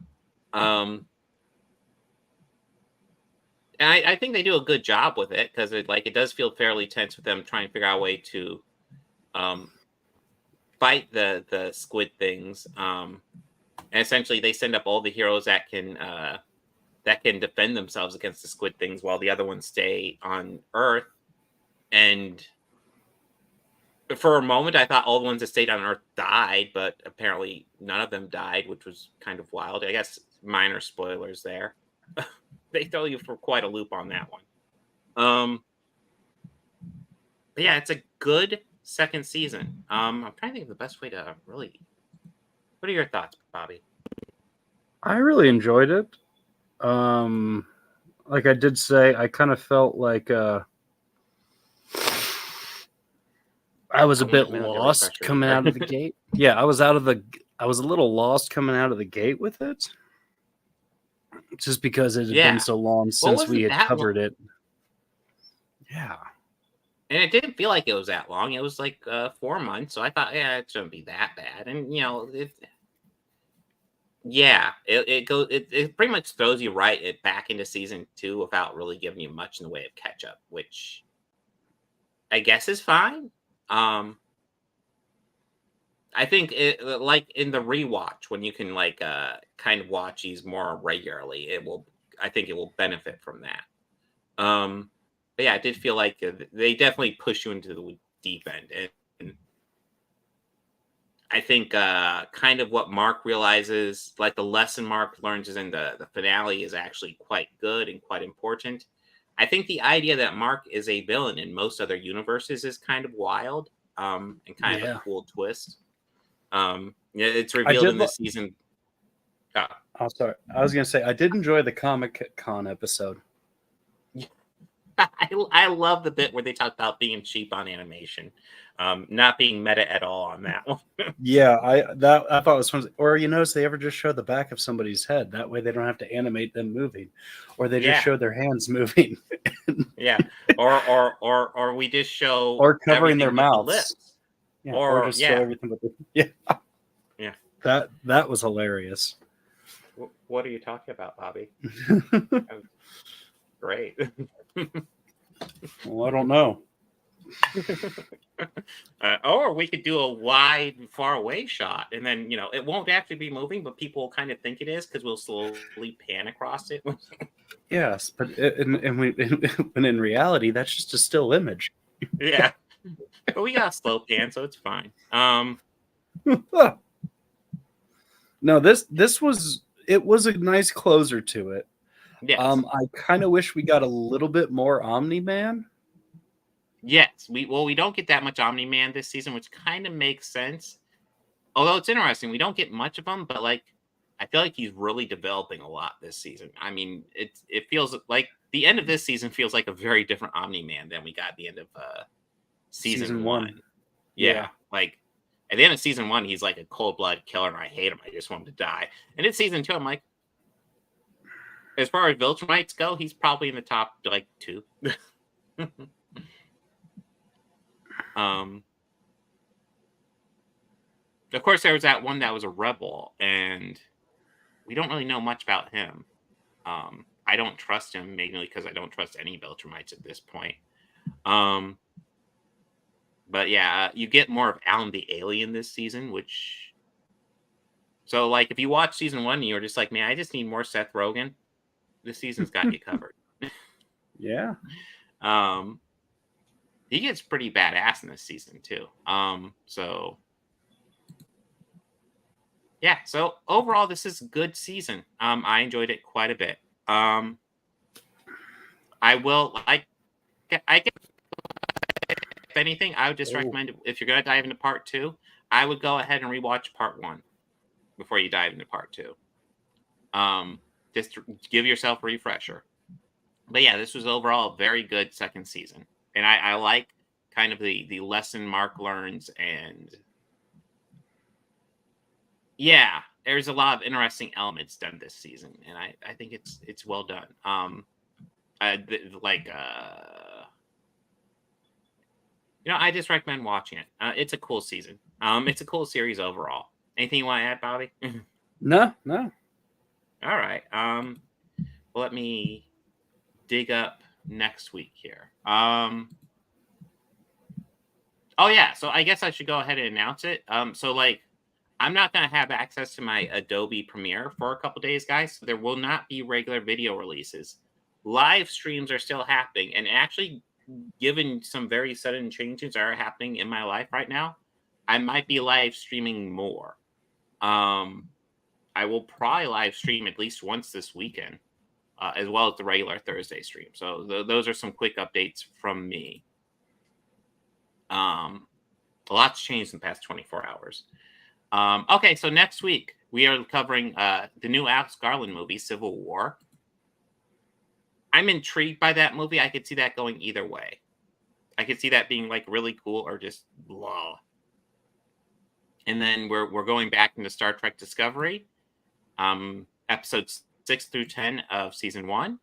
And I think they do a good job with it because it does feel fairly tense with them trying to figure out a way to fight the squid things. And essentially, they send up all the heroes that can that can defend themselves against the squid things while the other ones stay on Earth. And for a moment, I thought all the ones that stayed on Earth died, but apparently none of them died, which was kind of wild. I guess minor spoilers there. They throw you for quite a loop on that one. But yeah, it's a good second season. I'm trying to think of the best way to really. What are your thoughts, Bobby? I really enjoyed it. Like I did say, I kind of felt like I was a bit lost coming out of the gate. Yeah, I was a little lost coming out of the gate with it. Just because it had been so long since we had covered it. Yeah. And it didn't feel like it was that long. It was like 4 months. So I thought, yeah, it shouldn't be that bad. And, you know, it pretty much throws you back into season 2 without really giving you much in the way of catch up, which I guess is fine. I think like in the rewatch, when you can like kind of watch these more regularly, I think it will benefit from that. But yeah, I did feel like they definitely push you into the deep end. And I think kind of what Mark realizes, like the lesson Mark learns is in the finale, is actually quite good and quite important. I think the idea that Mark is a villain in most other universes is kind of wild and kind of a cool twist. It's revealed in this season. Oh, sorry. I was going to say, I did enjoy the Comic-Con episode. I love the bit where they talk about being cheap on animation, not being meta at all on that one. Yeah, I thought it was fun. Or you notice they ever just show the back of somebody's head. That way they don't have to animate them moving, or they just show their hands moving. Yeah, or we just show or covering their mouths. Yeah, or just show everything but yeah. That was hilarious. What are you talking about, Bobby? Great. Well, I don't know. Or we could do a wide, far away shot, and then it won't actually be moving, but people will kind of think it is because we'll slowly pan across it. Yes, but when in reality, that's just a still image. Yeah, but we got a slow pan, so it's fine. No, this was a nice closer to it. Yes. I kind of wish we got a little bit more Omni-Man. Yes, we don't get that much Omni-Man this season, which kind of makes sense. Although it's interesting, we don't get much of him, but like I feel like he's really developing a lot this season. I mean, it feels like the end of this season feels like a very different Omni-Man than we got at the end of season 1. Yeah, like at the end of season 1, he's like a cold-blooded killer, and I hate him. I just want him to die. And in season 2, I'm like, as far as Viltrumites go, he's probably in the top like 2. Of course, there was that one that was a rebel, and we don't really know much about him. I don't trust him, mainly because I don't trust any Viltrumites at this point. But yeah, you get more of Alan the Alien this season, which... So, like, if you watch season 1 and you're just like, man, I just need more Seth Rogen, this season's got you covered. Yeah. He gets pretty badass in this season, too. So... Yeah, so overall, this is a good season. I enjoyed it quite a bit. I guess, if anything, I would just recommend, if you're going to dive into part 2, I would go ahead and rewatch part 1 before you dive into part 2. Just to give yourself a refresher. But yeah, this was overall a very good second season. And I like kind of the lesson Mark learns, and yeah, there's a lot of interesting elements done this season, and I think it's well done. I just recommend watching it. It's a cool season. It's a cool series overall. Anything you want to add, Bobby? No. All right. Well, let me dig up next week here. Oh yeah, so I guess I should go ahead and announce it. So like, I'm not going to have access to my Adobe Premiere for a couple days, guys. So there will not be regular video releases. Live streams are still happening, and actually, given some very sudden changes that are happening in my life right now, I might be live streaming more. I will probably live stream at least once this weekend, as well as the regular Thursday stream. So those are some quick updates from me. A lot's changed in the past 24 hours. Okay, so next week we are covering the new Alex Garland movie, Civil War. I'm intrigued by that movie. I could see that going either way. I could see that being like really cool or just blah. And then we're going back into Star Trek Discovery, episodes 6 through 10 of season 1.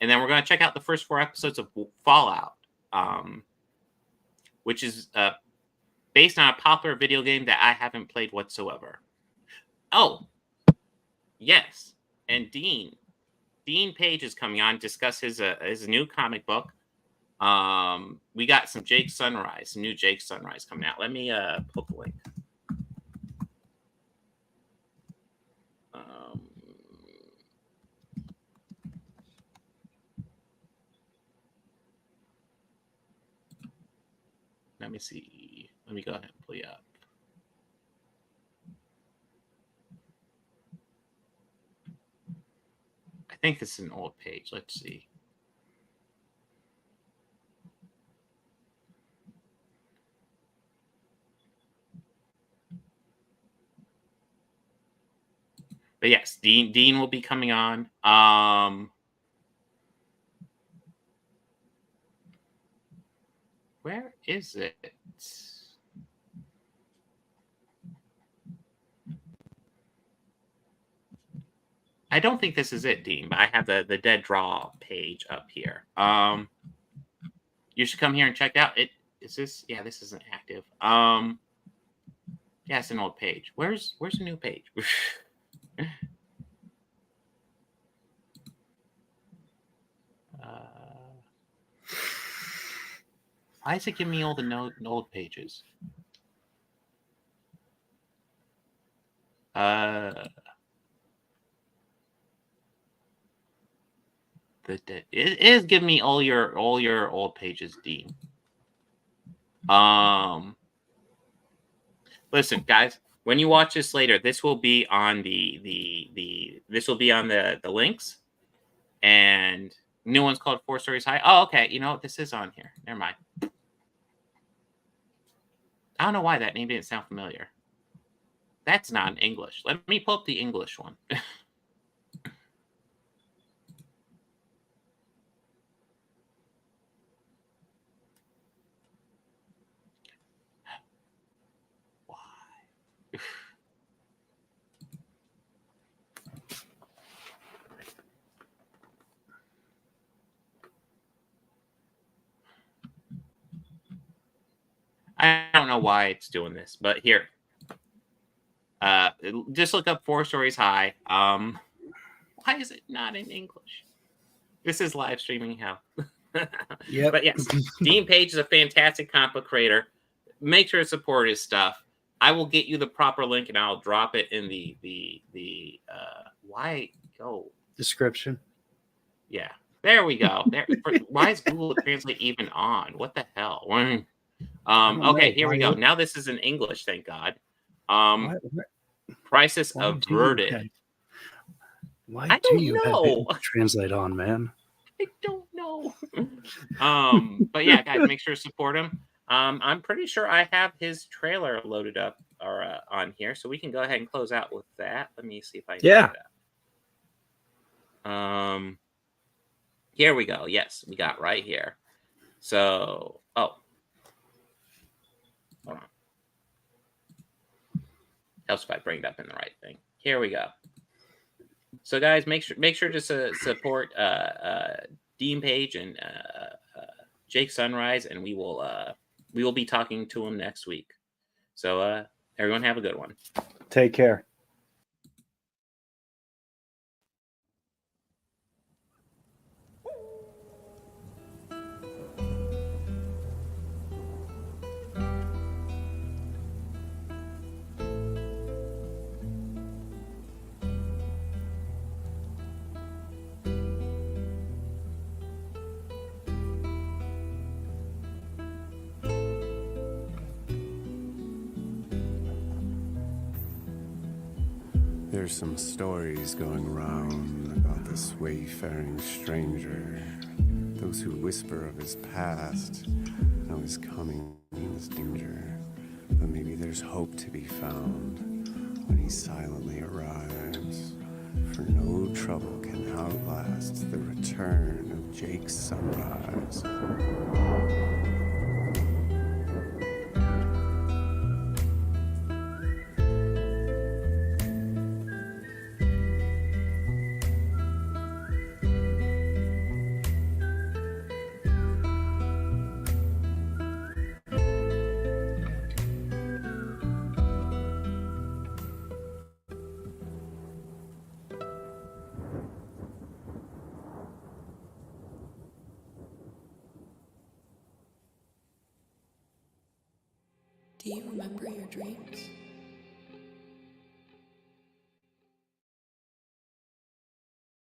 And then we're going to check out the first 4 episodes of Fallout, which is based on a popular video game that I haven't played whatsoever. Oh, yes. And Dean Page is coming on to discuss his new comic book. We got some new Jake Sunrise coming out. Let me pull the link. Let me see. Let me go ahead and pull you up. I think it's an old page. Let's see. But yes, Dean will be coming on. Where is it? I don't think this is it, Dean, but I have the dead draw page up here. You should come here and check out it. Is this? Yeah, this isn't active. Yeah, it's an old page. Where's the new page? Why is it giving me all the old pages? It is giving me all your old pages, Dean. Listen, guys, when you watch this later, this will be on the links, and new one's called 4 Stories High. Oh, okay. You know what? This is on here. Never mind. I don't know why that name didn't sound familiar. That's not in English. Let me pull up the English one. I don't know why it's doing this, but here. Just look up 4 Stories High. Why is it not in English? This is live streaming hell. Yep. But yes, Dean Page is a fantastic comic book creator. Make sure to support his stuff. I will get you the proper link and I'll drop it in the description. Yeah, there we go. Why is Google Translate even on? What the hell? Okay, here we go. Now this is in English, thank God. Crisis Averted. Why do you have it translate on, man? I don't know. But yeah, guys, make sure to support him. I'm pretty sure I have his trailer loaded up or on here, so we can go ahead and close out with that. Let me see if I can do that. Here we go. Yes, we got right here. So, hold on. Helps if I bring it up in the right thing. Here we go. So, guys, make sure to support Dean Page and Jake Sunrise, and we will be talking to him next week. So, everyone, have a good one. Take care. There's some stories going around about this wayfaring stranger. Those who whisper of his past know his coming means danger. But maybe there's hope to be found when he silently arrives. For no trouble can outlast the return of Jake's sunrise. Do you remember your dreams?